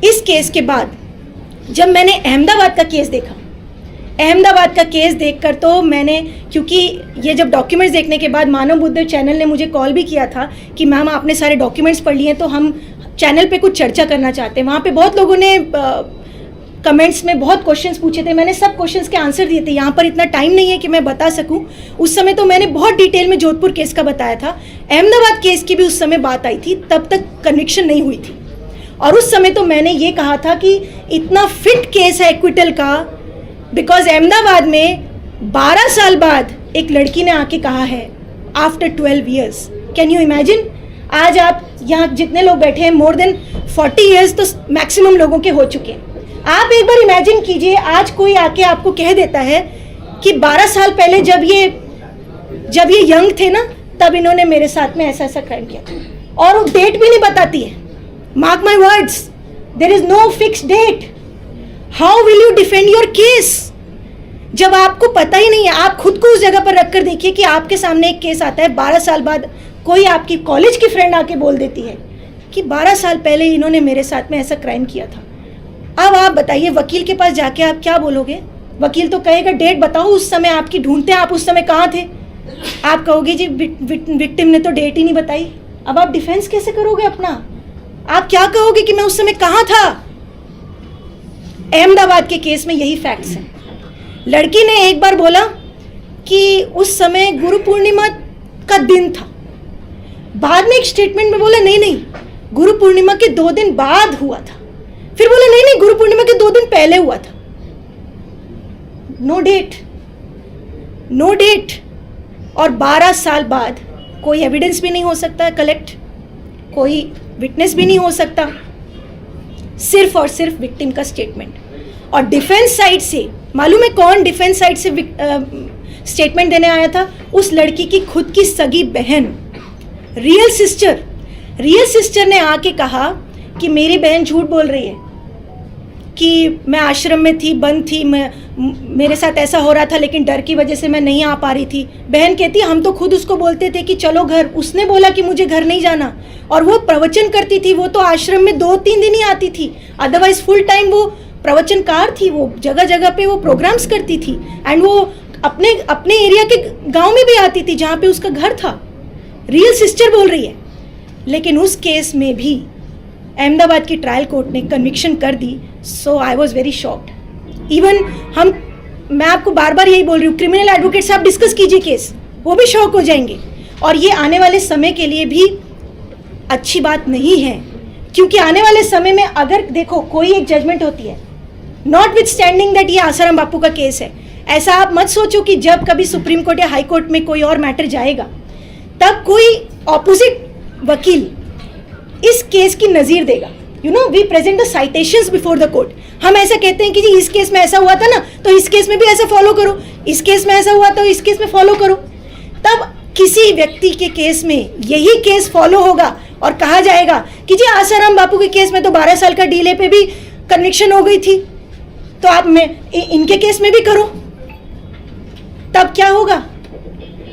इस केस के बाद जब मैंने अहमदाबाद का केस देखा, अहमदाबाद का केस देखकर तो मैंने, क्योंकि ये जब डॉक्यूमेंट्स देखने के बाद मानव बुद्धदेव चैनल ने मुझे कॉल भी किया था कि मैम आपने सारे डॉक्यूमेंट्स पढ़ लिए हैं तो हम चैनल पे कुछ चर्चा करना चाहते हैं। वहाँ पे बहुत लोगों ने कमेंट्स में बहुत क्वेश्चंस पूछे थे, मैंने सब क्वेश्चंस के आंसर दिए थे। यहाँ पर इतना टाइम नहीं है कि मैं बता सकूँ, उस समय तो मैंने बहुत डिटेल में जोधपुर केस का बताया था। अहमदाबाद केस की भी उस समय बात आई थी, तब तक कन्विक्शन नहीं हुई थी, और उस समय तो मैंने ये कहा था कि इतना फिट केस है एक्विटल का, बिकॉज अहमदाबाद में 12 साल बाद एक लड़की ने आके कहा है after 12 years. Can you imagine? आज आप यहाँ जितने लोग बैठे हैं, मोर देन 40 ईयर्स तो मैक्सिमम लोगों के हो चुके हैं। आप एक बार इमेजिन कीजिए, आज कोई आके आपको कह देता है कि 12 साल पहले जब ये यंग थे ना, तब इन्होंने मेरे साथ में ऐसा ऐसा क्राइम किया था, और वो डेट भी नहीं बताती है। Mark my words, there is no fix date. How will you defend your case जब आपको पता ही नहीं है? आप खुद को उस जगह पर रखकर देखिए कि आपके सामने एक केस आता है, 12 साल बाद कोई आपकी कॉलेज की फ्रेंड आके बोल देती है कि 12 साल पहले इन्होंने मेरे साथ में ऐसा क्राइम किया था। अब आप बताइए, वकील के पास जाके आप क्या बोलोगे? वकील तो कहेगा डेट बताओ, उस समय आपकी ढूंढते हैं, आप उस समय कहाँ थे? आप कहोगे जी विक्टिम ने तो डेट ही नहीं बताई। अब आप डिफेंस कैसे करोगे अपना? आप क्या कहोगे कि मैं उस समय कहाँ था? अहमदाबाद के केस में यही फैक्ट्स हैं। लड़की ने एक बार बोला कि उस समय गुरु पूर्णिमा का दिन था, बाद में एक स्टेटमेंट में बोला नहीं गुरु पूर्णिमा के 2 दिन बाद हुआ था, फिर बोला नहीं गुरु पूर्णिमा के 2 दिन पहले हुआ था। नो डेट, और 12 साल बाद कोई एविडेंस भी नहीं हो सकता कलेक्ट, कोई विटनेस भी नहीं हो सकता, सिर्फ और सिर्फ विक्टिम का स्टेटमेंट। और डिफेंस साइड से मालूम है कौन डिफेंस साइड से स्टेटमेंट देने आया था? उस लड़की की खुद की सगी बहन, रियल सिस्टर ने आके कहा कि मेरी बहन झूठ बोल रही है कि मैं आश्रम में थी, बंद थी, मेरे साथ ऐसा हो रहा था, लेकिन डर की वजह से मैं नहीं आ पा रही थी। बहन कहती हम तो खुद उसको बोलते थे कि चलो घर, उसने बोला कि मुझे घर नहीं जाना, और वो प्रवचन करती थी। वो तो आश्रम में 2-3 दिन ही आती थी, अदरवाइज फुल टाइम वो प्रवचनकार थी, वो जगह जगह पे वो प्रोग्राम्स करती थी, एंड वो अपने एरिया के गांव में भी आती थी जहाँ पे उसका घर था। रियल सिस्टर बोल रही है। लेकिन उस केस में भी अहमदाबाद की ट्रायल कोर्ट ने कन्विक्शन कर दी। So I was very shocked. Even मैं आपको बार बार यही बोल रही हूँ, क्रिमिनल एडवोकेट से आप डिस्कस कीजिए केस, वो भी शॉक हो जाएंगे। और ये आने वाले समय के लिए भी अच्छी बात नहीं है, क्योंकि आने वाले समय में अगर देखो कोई एक जजमेंट होती है, नॉट विथ स्टैंडिंग दैट ये आसाराम बापू का केस है, ऐसा आप मत सोचो कि जब कभी सुप्रीम कोर्ट या हाई कोर्ट में कोई और मैटर जाएगा तब कोई ऑपोजिट वकील इस केस की नज़ीर देगा। You know, we present the citations before the court. हम ऐसा कहते हैं कि जी इस केस में ऐसा हुआ था ना, तो इस केस में भी ऐसा फॉलो करो, इस केस में ऐसा हुआ तो इस केस में फॉलो करो। तब किसी व्यक्ति के केस में यही केस फॉलो होगा और कहा जाएगा कि जी आसाराम बापू के केस में तो 12 साल का डीले पे भी कन्विक्शन हो गई थी, तो आप इनके केस में भी करो। तब क्या होगा?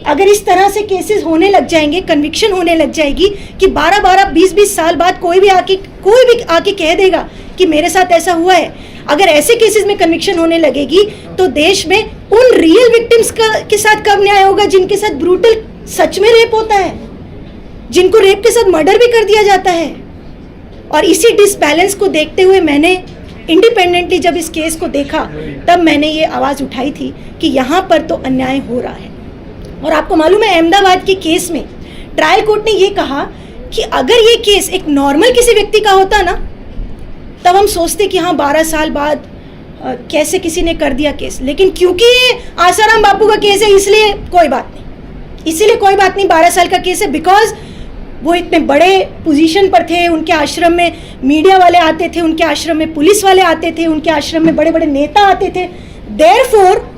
अगर इस तरह से केसेस होने लग जाएंगे, कन्विक्शन होने लग जाएगी कि 12-12, 20-20 साल बाद कोई भी आके कह देगा कि मेरे साथ ऐसा हुआ है। अगर ऐसे केसेस में कन्विक्शन होने लगेगी तो देश में उन रियल विक्टिम्स के साथ कब न्याय होगा जिनके साथ ब्रूटल सच में रेप होता है, जिनको रेप के साथ मर्डर भी कर दिया जाता है। और इसी डिसबैलेंस को देखते हुए मैंने इंडिपेंडेंटली जब इस केस को देखा तब मैंने ये आवाज़ उठाई थी कि यहाँ पर तो अन्याय हो रहा है। और आपको मालूम है अहमदाबाद के केस में ट्रायल कोर्ट ने ये कहा कि अगर ये केस एक नॉर्मल किसी व्यक्ति का होता ना, तब हम सोचते कि हाँ 12 साल बाद कैसे किसी ने कर दिया केस, लेकिन क्योंकि ये आसाराम बापू का केस है इसलिए कोई बात नहीं, इसीलिए कोई बात नहीं, 12 साल का केस है। बिकॉज वो इतने बड़े पोजीशन पर थे, उनके आश्रम में मीडिया वाले आते थे, उनके आश्रम में पुलिस वाले आते थे, उनके आश्रम में बड़े बड़े नेता आते थे। देयरफॉर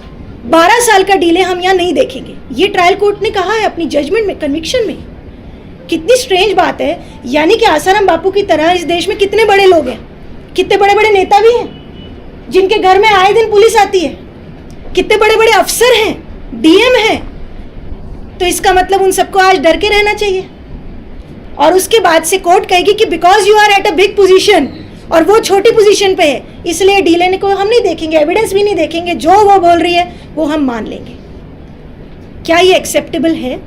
12 साल का डिले हम यहाँ नहीं देखेंगे, ये ट्रायल कोर्ट ने कहा है अपनी जजमेंट में, कन्विक्शन में। कितनी स्ट्रेंज बात है, यानी कि आसाराम बापू की तरह इस देश में कितने बड़े लोग हैं, कितने बड़े बड़े नेता भी हैं जिनके घर में आए दिन पुलिस आती है, कितने बड़े बड़े अफसर हैं, डीएम हैं। तो इसका मतलब उन सबको आज डर के रहना चाहिए। और उसके बाद से कोर्ट कहेगी कि because you are at a big position और वो छोटी पोजीशन पे है, इसलिए डीले को हम नहीं देखेंगे, एविडेंस भी नहीं देखेंगे, जो वो बोल रही है वो हम मान लेंगे। क्या ये एक्सेप्टेबल है?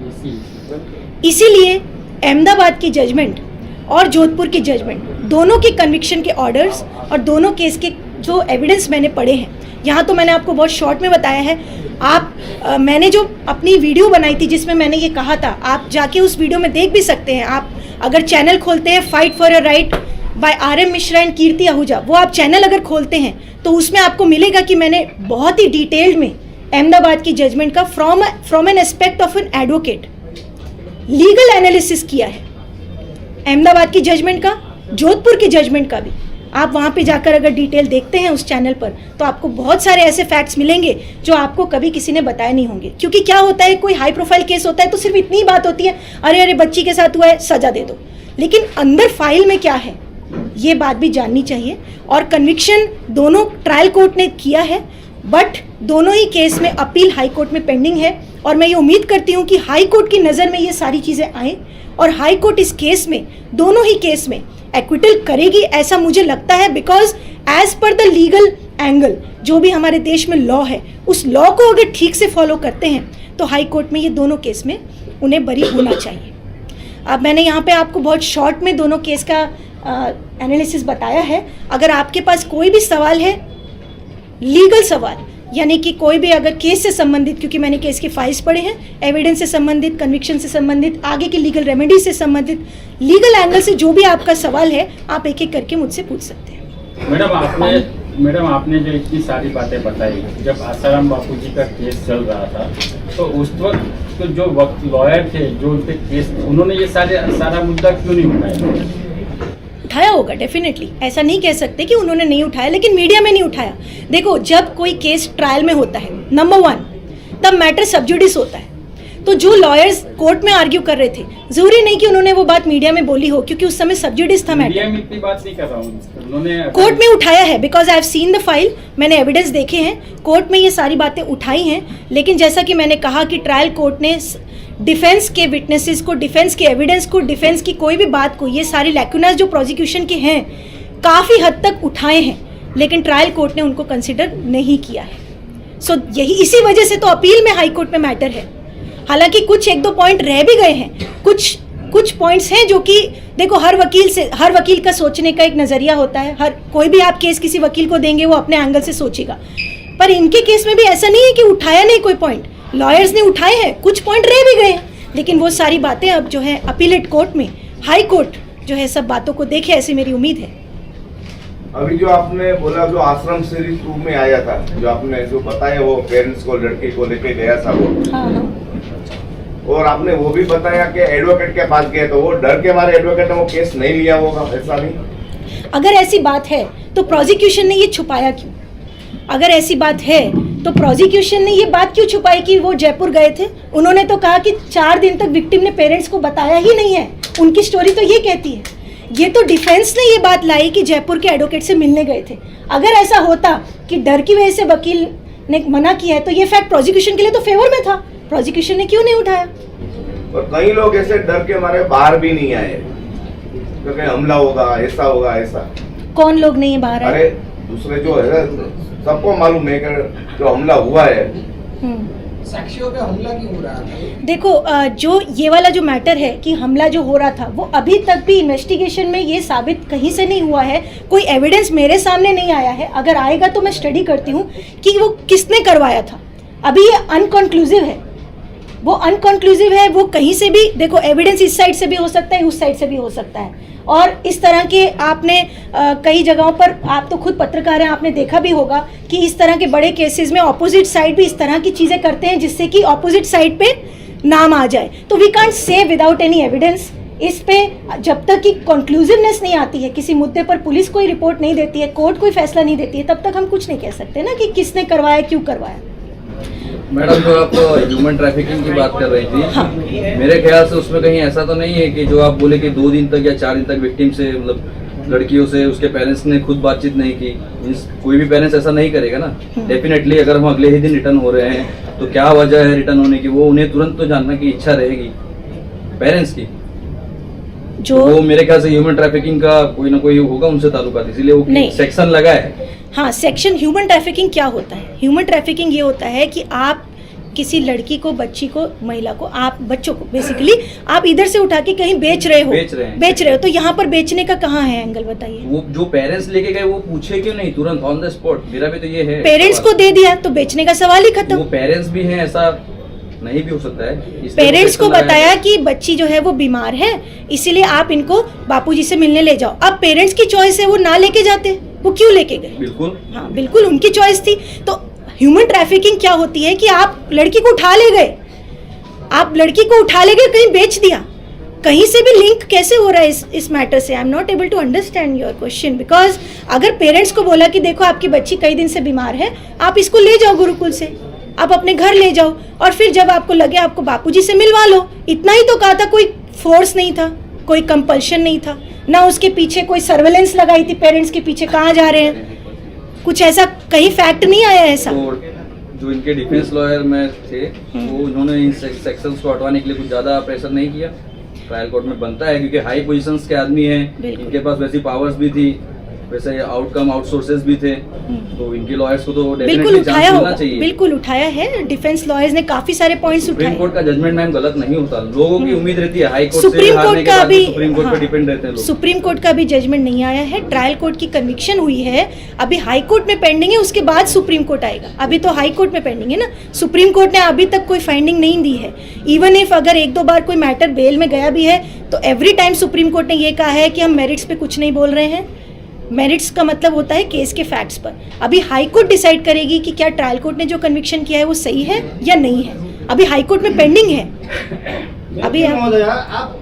इसीलिए अहमदाबाद की जजमेंट और जोधपुर की जजमेंट, दोनों के कन्विक्शन के ऑर्डर्स और दोनों केस के जो एविडेंस मैंने पढ़े हैं, यहाँ तो मैंने आपको बहुत शॉर्ट में बताया है। मैंने जो अपनी वीडियो बनाई थी जिसमें मैंने ये कहा था, आप जाके उस वीडियो में देख भी सकते हैं। आप अगर चैनल खोलते हैं fight for your right by RM Mishra and Kirti Ahuja, वो आप चैनल अगर खोलते हैं तो उसमें आपको मिलेगा कि मैंने बहुत ही डिटेल्ड में अहमदाबाद की जजमेंट का from an aspect of an advocate legal analysis किया है। अहमदाबाद की जजमेंट का, जोधपुर की जजमेंट का भी आप वहाँ पे जाकर अगर डिटेल देखते हैं उस चैनल पर तो आपको बहुत सारे ऐसे फैक्ट्स मिलेंगे जो आपको कभी किसी ने बताए नहीं होंगे। क्योंकि क्या होता है, कोई हाई प्रोफाइल केस होता है तो सिर्फ इतनी बात होती है, अरे अरे बच्ची के साथ हुआ है, सजा दे दो। लेकिन अंदर फाइल में क्या है ये बात भी जाननी चाहिए। और कन्विक्शन दोनों ट्रायल कोर्ट ने किया है, बट दोनों ही केस में अपील हाई कोर्ट में पेंडिंग है। और मैं ये उम्मीद करती हूँ कि हाई कोर्ट की नज़र में ये सारी चीज़ें आएँ और हाई कोर्ट इस केस में, दोनों ही केस में एक्विटल करेगी, ऐसा मुझे लगता है। Because as per the legal angle जो भी हमारे देश में लॉ है, उस लॉ को अगर ठीक से फॉलो करते हैं तो हाई कोर्ट में ये दोनों केस में उन्हें बरी होना चाहिए। अब मैंने यहाँ पे आपको बहुत शॉर्ट में दोनों केस का एनालिसिस बताया है। अगर आपके पास कोई भी सवाल है, लीगल सवाल, यानी कि कोई भी अगर केस से संबंधित, क्योंकि मैंने केस के फाइल्स पढ़े हैं, एविडेंस से संबंधित, कन्विक्शन से संबंधित, आगे की लीगल रेमेडी से संबंधित, लीगल एंगल से जो भी आपका सवाल है आप एक एक करके मुझसे पूछ सकते हैं। मैडम आपने जो इतनी सारी बातें बताई, जब आसाराम बापू जी का केस चल रहा था तो उस वक्त तो जो वक्त लॉयर थे जो उनके केस, उन्होंने ये सारा मुद्दा क्यों नहीं उठाया? उठाया होगा डेफिनेटली, ऐसा नहीं कह सकते कि उन्होंने नहीं उठाया, लेकिन मीडिया में नहीं उठाया। देखो, जब कोई केस ट्रायल में होता है, नंबर 1, तब मैटर सब जुडिस होता है। तो जो लॉयर्स कोर्ट में आर्ग्यू कर रहे थे, जरूरी नहीं कि उन्होंने वो बात मीडिया में बोली हो, क्योंकि उस समय सब जुडिस था मैटर। मीडिया में इतनी बात नहीं कर रहा हूँ, उन्होंने कोर्ट में उठाया है, because I have seen the file, मैंने एविडेंस देखे हैं, कोर्ट में ये सारी बातें उठाई हैं। लेकिन जैसा कि मैंने कहा कि ट्रायल कोर्ट ने डिफेंस के विटनेसेस को, डिफेंस के एविडेंस को, डिफेंस की कोई भी बात को, ये सारी लैक्यूनास जो प्रोसिक्यूशन के हैं काफ़ी हद तक उठाए हैं, लेकिन ट्रायल कोर्ट ने उनको कंसिडर नहीं किया है। सो यही इसी वजह से तो अपील में हाई कोर्ट में मैटर है। हालांकि कुछ 1-2 पॉइंट रह भी गए हैं, कुछ पॉइंट्स हैं जो कि देखो, हर वकील का सोचने का एक नज़रिया होता है। हर कोई भी आप केस किसी वकील को देंगे वो अपने एंगल से सोचेगा, पर इनके केस में भी ऐसा नहीं है कि उठाया नहीं कोई पॉइंट, लॉयर्स ने उठाए हैं, कुछ पॉइंट रह भी गए हैं, लेकिन वो सारी बातें अब जो है अपीलेट कोर्ट में, हाई कोर्ट जो है सब बातों को देखे, ऐसी मेरी उम्मीद है। अभी जो आपने बोला, जो आश्रम सीरीज 2 में आया था, जो आपने जो बताया वो पेरेंट्स को, लड़के को लेके गया था वो, हाँ। और आपने वो भी बताया कि एडवोकेट के पास गए, तो वो डर के मारे एडवोकेट ने वो केस नहीं लिया होगा, ऐसा नहीं? अगर ऐसी बात है तो प्रोसिक्यूशन ने ये छुपाया क्यों? अगर ऐसी बात है तो प्रोसिक्यूशन ने ये बात क्यों छुपाई कि वो जयपुर गए थे? उन्होंने तो कहा कि 4 दिन तक विक्टिम ने पेरेंट्स को बताया ही नहीं है। उनकी स्टोरी तो ये कहती है। ये तो डिफेंस ने ये बात लाई कि जयपुर के एडवोकेट से मिलने गए थे। अगर ऐसा होता कि डर की वजह से वकील ने मना किया है तो ये फैक्ट प्रोसिक्यूशन के लिए तो फेवर में था। प्रोसिक्यूशन ने क्यों नहीं उठाया? और कई लोग ऐसे डर के मारे बाहर भी नहीं आए क्योंकि हमला होगा, ऐसा होगा, ऐसा। कौन लोग नहीं बाहर आए? अरे दूसरे जो है सबको मालूम है कि जो हमला हुआ है, साक्षियों पे हमला क्यों हो रहा था? देखो जो ये वाला जो मैटर है कि हमला जो हो रहा था वो अभी तक भी इन्वेस्टिगेशन में ये साबित कहीं से नहीं हुआ है। कोई एविडेंस मेरे सामने नहीं आया है। अगर आएगा तो मैं स्टडी करती हूँ कि वो किसने करवाया था। अभी ये अनकंक्लूसिव है, वो अनकंक्लूसिव है। वो कहीं से भी देखो, एविडेंस इस साइड से भी हो सकता है, उस साइड से भी हो सकता है। और इस तरह के आपने कई जगहों पर, आप तो खुद पत्रकार हैं, आपने देखा भी होगा कि इस तरह के बड़े केसेस में ऑपोजिट साइड भी इस तरह की चीज़ें करते हैं जिससे कि ऑपोजिट साइड पे नाम आ जाए। तो we can't say without any evidence. इस पे जब तक कि कंक्लूसिवनेस नहीं आती है, किसी मुद्दे पर पुलिस कोई रिपोर्ट नहीं देती है, कोर्ट कोई फैसला नहीं देती है, तब तक हम कुछ नहीं कह सकते ना कि किसने करवाया, क्यों करवाया। मैडम, जो आप ह्यूमन ट्रैफिकिंग की बात कर रही थी, हाँ। मेरे ख्याल से उसमें कहीं ऐसा तो नहीं है कि जो आप बोले कि 2 दिन तक या 4 दिन तक विक्टिम से, मतलब लड़कियों से उसके पेरेंट्स ने खुद बातचीत नहीं की। कोई भी पेरेंट्स ऐसा नहीं करेगा ना। डेफिनेटली अगर हम अगले ही दिन रिटर्न हो रहे हैं तो क्या वजह है रिटर्न होने की, वो उन्हें तुरंत तो जानना की इच्छा रहेगी पेरेंट्स की। जो वो मेरे ख्याल से ह्यूमन ट्रैफिकिंग का कोई ना कोई होगा उनसे ताल्लुकात, इसीलिए वो नहीं। सेक्शन लगा है। हाँ, सेक्शन ह्यूमन ट्रैफिकिंग क्या होता है? ह्यूमन ट्रैफिकिंग ये होता है कि आप किसी लड़की को, बच्ची को, महिला को, आप बच्चों को बेसिकली आप इधर से उठा के कहीं बेच रहे हो। तो यहाँ पर बेचने का कहाँ है एंगल, बताइए। वो जो पेरेंट्स लेके गए वो पूछे क्यों नहीं तुरंत ऑन द स्पॉट? मेरा भी तो ये है, पेरेंट्स को दे दिया तो बेचने का सवाल ही वो खत्म। पेरेंट्स भी हैं, ऐसा नहीं भी हो सकता है। इसलिए पेरेंट्स को लगाया बताया कि बच्ची जो है वो बीमार है, इसीलिए आप इनको बापूजी से मिलने ले जाओ। अब पेरेंट्स की चॉइस है, वो ना लेके जाते, वो क्यों लेके गए? बिल्कुल। हाँ, बिल्कुल उनकी चॉइस थी। तो ह्यूमन ट्रैफिकिंग क्या होती है कि आप लड़की को उठा ले गए, आप लड़की को उठा ले गए, कहीं बेच दिया। कहीं से भी लिंक कैसे हो रहा है इस मैटर से? I am not able to understand your question. Because अगर पेरेंट्स को बोला कि देखो आपकी बच्ची कई दिन से बीमार है, आप इसको ले जाओ गुरुकुल से, आप अपने घर ले जाओ, और फिर जब आपको लगे आपको बापूजी से मिलवा लो, इतना ही तो कहा था। कोई फोर्स नहीं था, कोई कंपल्शन नहीं था, ना उसके पीछे कोई सर्वेलेंस लगाई थी पेरेंट्स के पीछे कहाँ जा रहे हैं, कुछ ऐसा कहीं फैक्ट नहीं आया ऐसा। तो जो इनके डिफेंस लॉयर में थे वो उन्होंने इन सेक्शंस को हटवाने के लिए कुछ ज्यादा प्रेशर नहीं किया। ट्रायल कोर्ट में बनता है क्योंकि हाई पोजीशंस के आदमी हैं, इनके पास वैसी पावर्स भी थी, वैसे आउटकम आउटसोर्सेज भी थे, तो इनके लॉयर्स को तो बिल्कुल डेफिनेटली उठाया चांस होगा, मिलना चाहिए। बिल्कुल उठाया है। डिफेंस लॉयर्स ने काफी सारे पॉइंट्स सुप्रीम उठाए। कोर्ट का जजमेंट मैम गलत नहीं होता, लोगों की उम्मीद रहती है हाई कोर्ट सुप्रीम से हारने कोर्ट के का बाद भी, सुप्रीम कोर्ट हाँ, पर डिपेंड रहते हैं लोग। सुप्रीम कोर्ट का भी जजमेंट नहीं आया है। ट्रायल कोर्ट की कन्विक्शन हुई है, अभी हाई कोर्ट में पेंडिंग है, उसके बाद सुप्रीम कोर्ट आएगा। अभी तो हाई कोर्ट में पेंडिंग है ना, सुप्रीम कोर्ट ने अभी तक कोई फाइंडिंग नहीं दी है। इवन इफ अगर 1-2 बार कोई मैटर बेल में गया भी है तो एवरी टाइम सुप्रीम कोर्ट ने ये कहा है कि हम मेरिट्स पे कुछ नहीं बोल रहे हैं। मेरिट्स का मतलब होता है केस के फैक्ट्स पर। अभी हाई कोर्ट डिसाइड करेगी कि क्या ट्रायल कोर्ट ने जो कन्विक्शन किया है वो सही है या नहीं है। अभी हाई कोर्ट में पेंडिंग है। अभी आप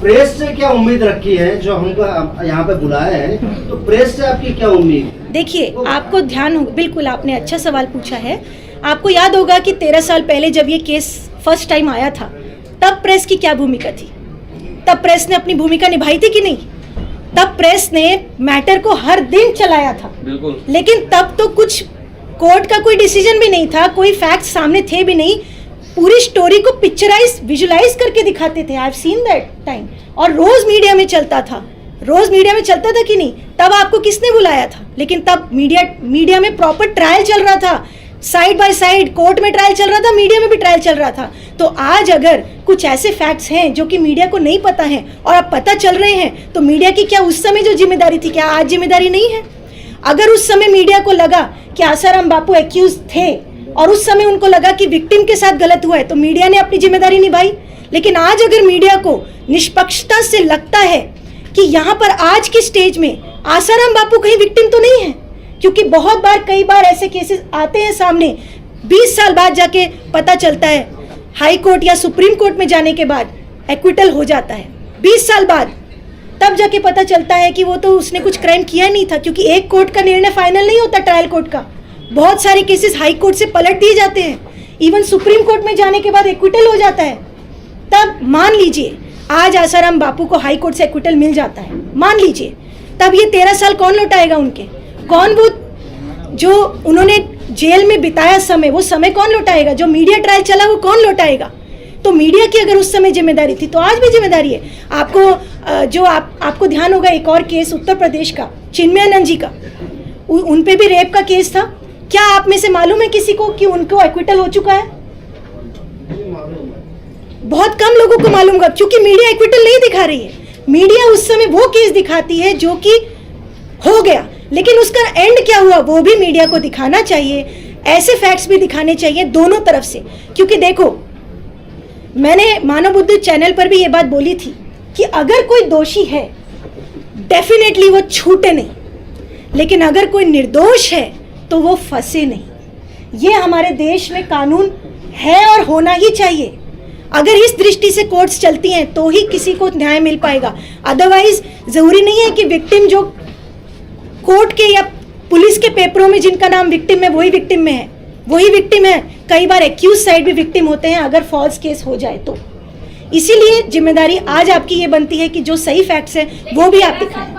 प्रेस से क्या उम्मीद रखी है? जो हमको यहाँ पे बुलाया है, तो प्रेस से आपकी क्या उम्मीद? देखिए, आपको ध्यान होगा, बिल्कुल आपने अच्छा सवाल पूछा है। आपको याद होगा कि 13 साल पहले जब ये केस फर्स्ट टाइम आया था, तब प्रेस की क्या भूमिका थी? तब प्रेस ने अपनी भूमिका निभाई थी कि नहीं? तब प्रेस ने मैटर को हर दिन चलाया था, बिल्कुल। लेकिन तब तो कुछ कोर्ट का कोई डिसीजन भी नहीं था, कोई फैक्ट सामने थे भी नहीं। पूरी स्टोरी को पिक्चराइज, विजुलाइज करके दिखाते थे। I have seen that time. और रोज मीडिया में चलता था, रोज मीडिया में चलता था कि नहीं? तब आपको किसने बुलाया था? लेकिन तब मीडिया में प्रॉपर ट्रायल चल रहा था, साइड बाय साइड कोर्ट में ट्रायल चल रहा था, मीडिया में भी ट्रायल चल रहा था। तो आज अगर कुछ ऐसे फैक्ट्स हैं जो कि मीडिया को नहीं पता है और अब पता चल रहे हैं, तो मीडिया की क्या उस समय जो जिम्मेदारी थी, क्या आज जिम्मेदारी नहीं है? अगर उस समय मीडिया को लगा कि आसाराम बापू एक्यूज थे और उस समय उनको लगा कि विक्टिम के साथ गलत हुआ है, तो मीडिया ने अपनी जिम्मेदारी निभाई। लेकिन आज अगर मीडिया को निष्पक्षता से लगता है कि यहाँ पर आज की स्टेज में आसाराम बापू कहीं विक्टिम तो नहीं है, क्योंकि बहुत बार, कई बार ऐसे केसेस आते हैं सामने, 20 साल बाद जाके पता चलता है, हाई कोर्ट या सुप्रीम कोर्ट में जाने के बाद एक्विटल हो जाता है। 20 साल बाद तब जाके पता चलता है कि वो तो उसने कुछ क्राइम किया नहीं था, क्योंकि एक कोर्ट का निर्णय फाइनल नहीं होता, ट्रायल कोर्ट का बहुत सारे केसेस हाई कोर्ट से पलट दिए जाते हैं, इवन सुप्रीम कोर्ट में जाने के बाद एक्विटल हो जाता है। तब मान लीजिए आज आसाराम बापू को हाई कोर्ट से एक्विटल मिल जाता है, मान लीजिए, तब ये 13 साल कौन लौटाएगा उनके? कौन वो जो उन्होंने जेल में बिताया समय, वो समय कौन लौटाएगा? जो मीडिया ट्रायल चला वो कौन लौटाएगा? तो मीडिया की अगर उस समय जिम्मेदारी थी तो आज भी जिम्मेदारी है। आपको जो आपको ध्यान होगा एक और केस उत्तर प्रदेश का, चिन्मयानंद जी का, उन पे भी रेप का केस था। क्या आप में से मालूम है किसी को कि उनको एक्विटल हो चुका है? बहुत कम लोगों को मालूम होगा, क्योंकि मीडिया एक्विटल नहीं दिखा रही है। मीडिया उस समय वो केस दिखाती है जो कि हो गया, लेकिन उसका एंड क्या हुआ वो भी मीडिया को दिखाना चाहिए। ऐसे फैक्ट्स भी दिखाने चाहिए दोनों तरफ से, क्योंकि देखो मैंने मानव बुद्धि चैनल पर भी ये बात बोली थी कि अगर कोई दोषी है डेफिनेटली वो छूटे नहीं, लेकिन अगर कोई निर्दोष है तो वो फंसे नहीं। ये हमारे देश में कानून है और होना ही चाहिए। अगर इस दृष्टि से कोर्ट्स चलती हैं तो ही किसी को न्याय मिल पाएगा। अदरवाइज जरूरी नहीं है कि विक्टिम जो कोर्ट के या पुलिस के पेपरों में जिनका नाम विक्टिम है वही विक्टिम में है, वही विक्टिम है। कई बार एक्यूज साइड भी विक्टिम होते हैं अगर फॉल्स केस हो जाए तो। इसीलिए जिम्मेदारी आज आपकी ये बनती है कि जो सही फैक्ट्स हैं वो भी आप दिखाएं।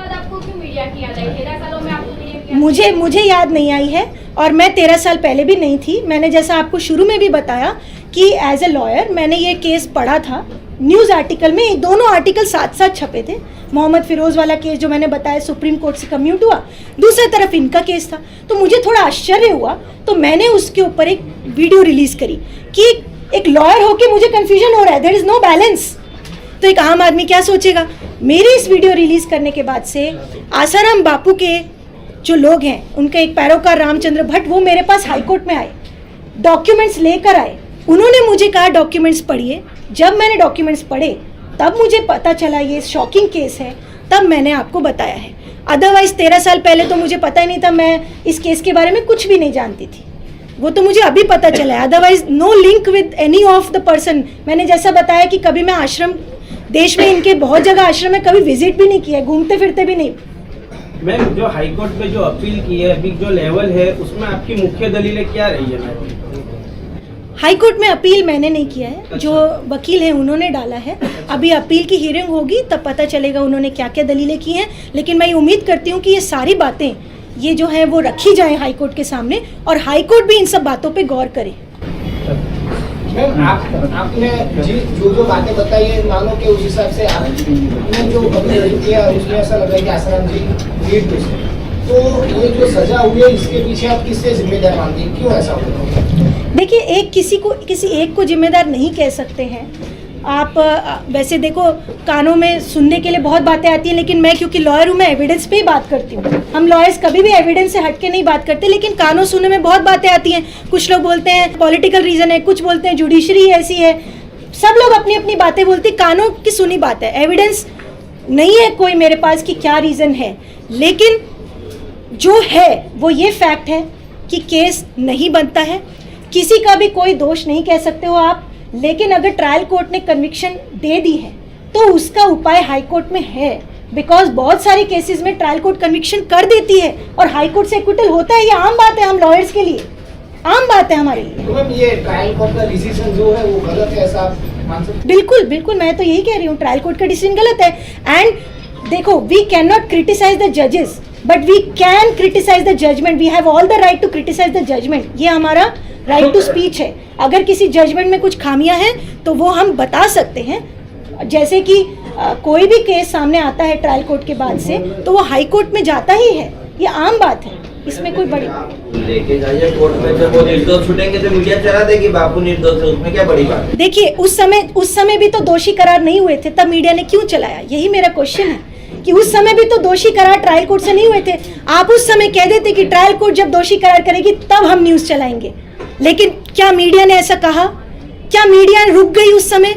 मुझे याद नहीं आई है, और मैं 13 साल पहले भी नहीं थी। मैंने जैसा आपको शुरू में भी बताया कि एज ए लॉयर मैंने ये केस पढ़ा था न्यूज़ आर्टिकल में, दोनों आर्टिकल साथ साथ छपे थे। मोहम्मद फिरोज वाला केस जो मैंने बताया सुप्रीम कोर्ट से कम्यूट हुआ, दूसरी तरफ इनका केस था। तो मुझे थोड़ा आश्चर्य हुआ, तो मैंने उसके ऊपर एक वीडियो रिलीज करी कि एक लॉयर होके मुझे कंफ्यूजन हो रहा है, देयर इज नो बैलेंस। तो एक आम आदमी क्या सोचेगा? मेरी इस वीडियो रिलीज करने के बाद से आसाराम बापू के जो लोग हैं, उनका एक पैरोकार रामचंद्र भट्ट, वो मेरे पास हाईकोर्ट में आए, डॉक्यूमेंट्स लेकर आए। उन्होंने मुझे कहा डॉक्यूमेंट्स पढ़िए। जब मैंने डॉक्यूमेंट्स पढ़े तब मुझे पता चला ये शॉकिंग केस है, तब मैंने आपको बताया है। अदरवाइज 13 साल पहले तो मुझे पता ही नहीं था, मैं इस केस के बारे में कुछ भी नहीं जानती थी। वो तो मुझे अभी पता चला है। Otherwise no link with any of the person. मैंने जैसा बताया कि कभी मैं आश्रम, देश में इनके बहुत जगह आश्रम में कभी विजिट भी नहीं किया, घूमते फिरते भी नहीं। मैम, जो हाईकोर्ट में जो अपील की है, अभी जो लेवल है उसमें आपकी मुख्य दलीलें क्या रही है मैम? हाईकोर्ट में अपील मैंने नहीं किया है, जो वकील हैं उन्होंने डाला है। अभी अपील की हियरिंग होगी तब पता चलेगा उन्होंने क्या क्या दलीलें की हैं। लेकिन मैं ये उम्मीद करती हूँ कि ये सारी बातें ये जो है वो रखी जाए हाईकोर्ट के सामने, और हाईकोर्ट भी इन सब बातों पे गौर करे। मैम, आपने जो बातें बताई है, मानो कि उस हिसाब से आपने जो अपने किया उसमें ऐसा लगा कि आसाराम जी निर्दोष है, तो ये जो सजा हुई है इसके पीछे आप किससे जिम्मेदार मानते हैं? क्यों ऐसा हुआ? देखिए, किसी एक को जिम्मेदार नहीं कह सकते हैं आप। वैसे देखो, कानों में सुनने के लिए बहुत बातें आती हैं, लेकिन मैं क्योंकि लॉयर हूँ, मैं एविडेंस पे ही बात करती हूँ। हम लॉयर्स कभी भी एविडेंस से हटके नहीं बात करते, लेकिन कानों सुनने में बहुत बातें आती हैं। कुछ लोग बोलते हैं पॉलिटिकल रीजन है, कुछ बोलते हैं जुडिशरी ऐसी है, सब लोग अपनी अपनी बातें बोलते हैं। कानों की सुनी बात है, एविडेंस नहीं है कोई मेरे पास कि क्या रीज़न है। लेकिन जो है वो ये फैक्ट है कि केस नहीं बनता है, किसी का भी कोई दोष नहीं कह सकते हो आप। लेकिन अगर ट्रायल कोर्ट ने कन्विक्शन दे दी है तो उसका उपाय हाई कोर्ट में है, बिकॉज बहुत सारे केसेस में ट्रायल कोर्ट कन्विक्शन कर देती है और हाई कोर्ट से एक्विटल होता है। ये आम बात है, हम लॉयर्स के लिए आम बात है हमारे लिए। तो मैम, ये ट्रायल कोर्ट का डिसीजन जो है वो गलत है, ऐसा आप मान सकते? बिल्कुल बिल्कुल, मैं तो यही कह रही हूँ, ट्रायल कोर्ट का डिसीजन गलत है। एंड देखो, we can not criticise the जजेस, but we can criticise the judgement. We have all the right to criticise the judgement. ये हमारा राइट टू स्पीच है। अगर किसी जजमेंट में कुछ खामियां हैं तो वो हम बता सकते हैं। जैसे कि कोई भी केस सामने आता है ट्रायल कोर्ट के बाद से तो वो हाई कोर्ट में जाता ही है, ये आम बात है, इसमें कोई बड़ी लेके जाइए कोर्ट में। जब वो निर्दोष छूटेंगे तो मीडिया चला देगी बापू निर्दोष है, उसमें क्या बड़ी बात है? देखिए, उस समय भी तो दोषी करार नहीं हुए थे, तब मीडिया ने क्यों चलाया? यही मेरा क्वेश्चन है कि उस समय भी तो दोषी करार ट्रायल कोर्ट से नहीं हुए थे। आप उस समय कह देते कि ट्रायल कोर्ट जब दोषी करार करेगी तब हम न्यूज़ चलाएंगे, लेकिन क्या मीडिया ने ऐसा कहा? क्या मीडिया रुक गई उस समय?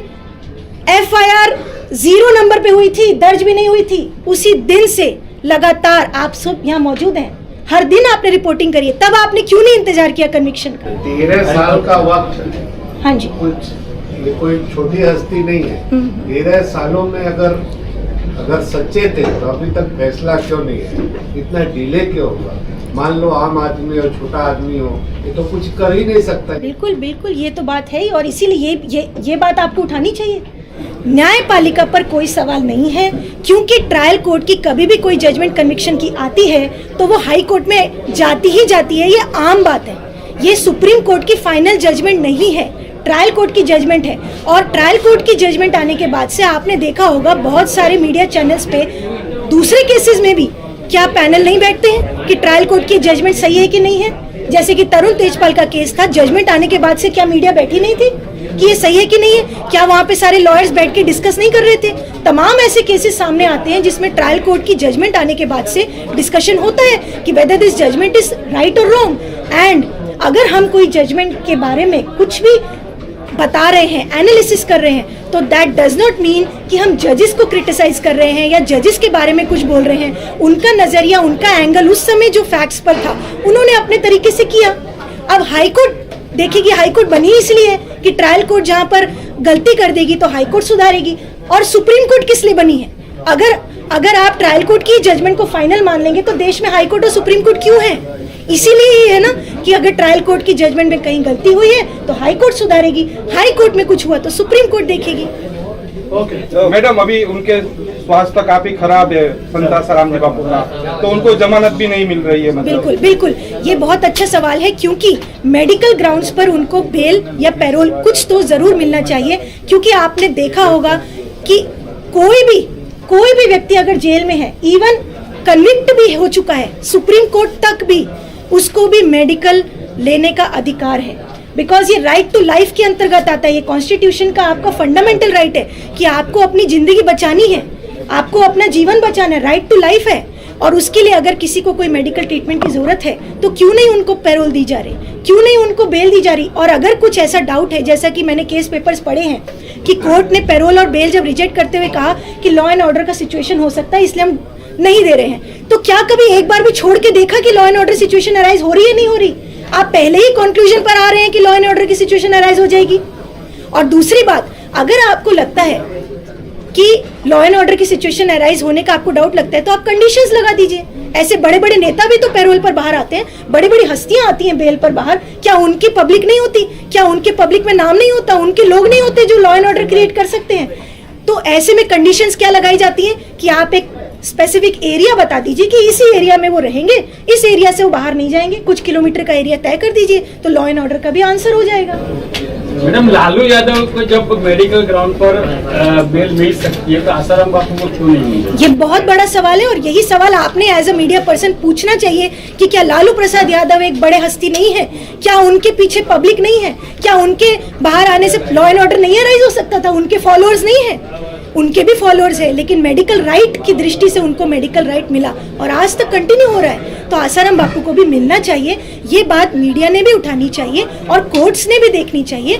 FIR 0 नंबर पे हुई थी, दर्ज भी नहीं हुई थी। उसी दिन से लगातार आप सब यहाँ मौजूद हैं, हर दिन आपने रिपोर्टिंग करी है, तब आपने क्यों नहीं इंतजार किया कन्विक्शन का? 13 साल का वक्त, हाँ जी, ये कोई छोटी हस्ती नहीं है। 13 सालों में अगर सच्चे थे तो अभी तक फैसला क्यों नहीं है? इतना डिले क्यों हुआ? मान लो आम आदमी हो, छोटा आदमी हो, ये तो कुछ कर ही नहीं सकता। बिल्कुल बिल्कुल, ये तो बात है ही, और इसीलिए ये बात आपको उठानी चाहिए। न्यायपालिका पर कोई सवाल नहीं है, क्योंकि ट्रायल कोर्ट की कभी भी कोई जजमेंट कन्विक्शन की आती है तो वो हाई कोर्ट में जाती ही जाती है, ये आम बात है। ये सुप्रीम कोर्ट की फाइनल जजमेंट नहीं है, ट्रायल कोर्ट की जजमेंट है। और ट्रायल कोर्ट की जजमेंट आने के बाद से आपने देखा होगा बहुत सारे मीडिया चैनल्स पे दूसरे केसेस में भी क्या पैनल नहीं बैठते हैं कि ट्रायल कोर्ट की जजमेंट सही है कि नहीं है। जैसे कि तरुण तेजपाल का केस था, जजमेंट आने के बाद से क्या मीडिया बैठी नहीं थी कि ये सही है कि नहीं है? क्या वहाँ पे सारे लॉयर्स बैठ के डिस्कस नहीं कर रहे थे? तमाम ऐसे केसेस सामने आते हैं जिसमें ट्रायल कोर्ट की जजमेंट आने के बाद से डिस्कशन होता है कि whether this judgement is right और रॉन्ग। एंड अगर हम कोई जजमेंट के बारे में कुछ भी बता रहे हैं, एनालिसिस कर रहे हैं, तो दैट डज नॉट मीन कि हम जजेस को क्रिटिसाइज कर रहे हैं या जजेस के बारे में कुछ बोल रहे हैं। उनका नजरिया, उनका एंगल उस समय जो फैक्ट्स पर था उन्होंने अपने तरीके से किया। अब हाई कोर्ट देखिए, हाई कोर्ट बनी इसलिए कि ट्रायल कोर्ट जहां पर गलती कर देगी तो हाई कोर्ट सुधारेगी। और सुप्रीम कोर्ट किस लिए बनी है? अगर आप ट्रायल कोर्ट की जजमेंट को फाइनल मान लेंगे तो देश में हाई कोर्ट और सुप्रीम कोर्ट क्यों है? इसीलिए ये है ना कि अगर ट्रायल कोर्ट की जजमेंट में कहीं गलती हुई है तो हाई कोर्ट सुधारेगी, हाई कोर्ट में कुछ हुआ तो सुप्रीम कोर्ट देखेगी। तो मैडम अभी उनके स्वास्थ्य काफी खराब है, संत आसाराम जी बापू का, तो उनको जमानत भी नहीं मिल रही है मतलब। बिल्कुल बिल्कुल, ये बहुत अच्छा सवाल है, क्योंकि मेडिकल ग्राउंड्स पर उनको बेल या पैरोल कुछ तो जरूर मिलना चाहिए। क्योंकि आपने देखा होगा कि कोई भी व्यक्ति अगर जेल में है, इवन कन्विक्ट भी हो चुका है, सुप्रीम कोर्ट तक भी उसको भी मेडिकल लेने का अधिकार है। बिकॉज ये राइट टू लाइफ के अंतर्गत आता है, ये कॉन्स्टिट्यूशन का आपका फंडामेंटल राइट है कि आपको अपनी जिंदगी बचानी है, आपको अपना जीवन बचाना है, राइट टू लाइफ है। और उसके लिए अगर किसी को कोई मेडिकल ट्रीटमेंट की जरूरत है तो क्यों नहीं उनको पैरोल दी जा रही, क्यों नहीं उनको बेल दी जा रही। और अगर कुछ ऐसा डाउट है, जैसा कि मैंने केस पेपर्स पढ़े हैं कि कोर्ट ने पैरोल और बेल जब रिजेक्ट करते हुए कहा कि लॉ एंड ऑर्डर का सिचुएशन हो सकता है इसलिए हम नहीं दे रहे हैं, तो क्या कभी एक बार भी छोड़ के देखा कि law and order situation arise हो रही है नहीं हो रही? आप पहले ही कंक्लूजन पर आ रहे हैं कि लॉ एंड ऑर्डर की सिचुएशन अराइज हो जाएगी। और दूसरी बात, अगर आपको लगता है कि लॉ एंड ऑर्डर की सिचुएशन अराइज होने का आपको डाउट लगता है तो आप कंडीशंस लगा दीजिए। ऐसे बड़े बड़े नेता भी तो पैरोल पर बाहर आते हैं, बड़ी बड़ी हस्तियां आती हैं बेल पर बाहर, क्या उनकी पब्लिक नहीं होती? क्या उनके पब्लिक में नाम नहीं होता? उनके लोग नहीं होते जो लॉ एंड ऑर्डर क्रिएट कर सकते हैं? तो ऐसे में कंडीशंस क्या लगाई जाती हैं कि आप एक स्पेसिफिक एरिया बता दीजिए कि इसी एरिया में वो रहेंगे, इस एरिया से वो बाहर नहीं जाएंगे, कुछ किलोमीटर का एरिया तय कर दीजिए, तो लॉ एंड ऑर्डर का भी आंसर हो जाएगा। मैडम, लालू यादव को जब मेडिकल ग्राउंड पर बेल मिल सकती है तो आसाराम बापू को क्यों नहीं मिली? ये बहुत बड़ा सवाल है, और यही सवाल आपने एज अ मीडिया पर्सन पूछना चाहिए कि क्या लालू प्रसाद यादव एक बड़े हस्ती नहीं है? क्या उनके पीछे पब्लिक नहीं है? क्या उनके बाहर आने से लॉ एंड ऑर्डर नहीं अराइज हो सकता था? उनके फॉलोअर्स नहीं है? उनके भी फॉलोअर्स है, लेकिन मेडिकल राइट की दृष्टि से उनको मेडिकल राइट मिला और आज तक कंटिन्यू हो रहा है। तो आसाराम बापू को भी मिलना चाहिए, ये बात मीडिया ने भी उठानी चाहिए और कोर्ट्स ने भी देखनी चाहिए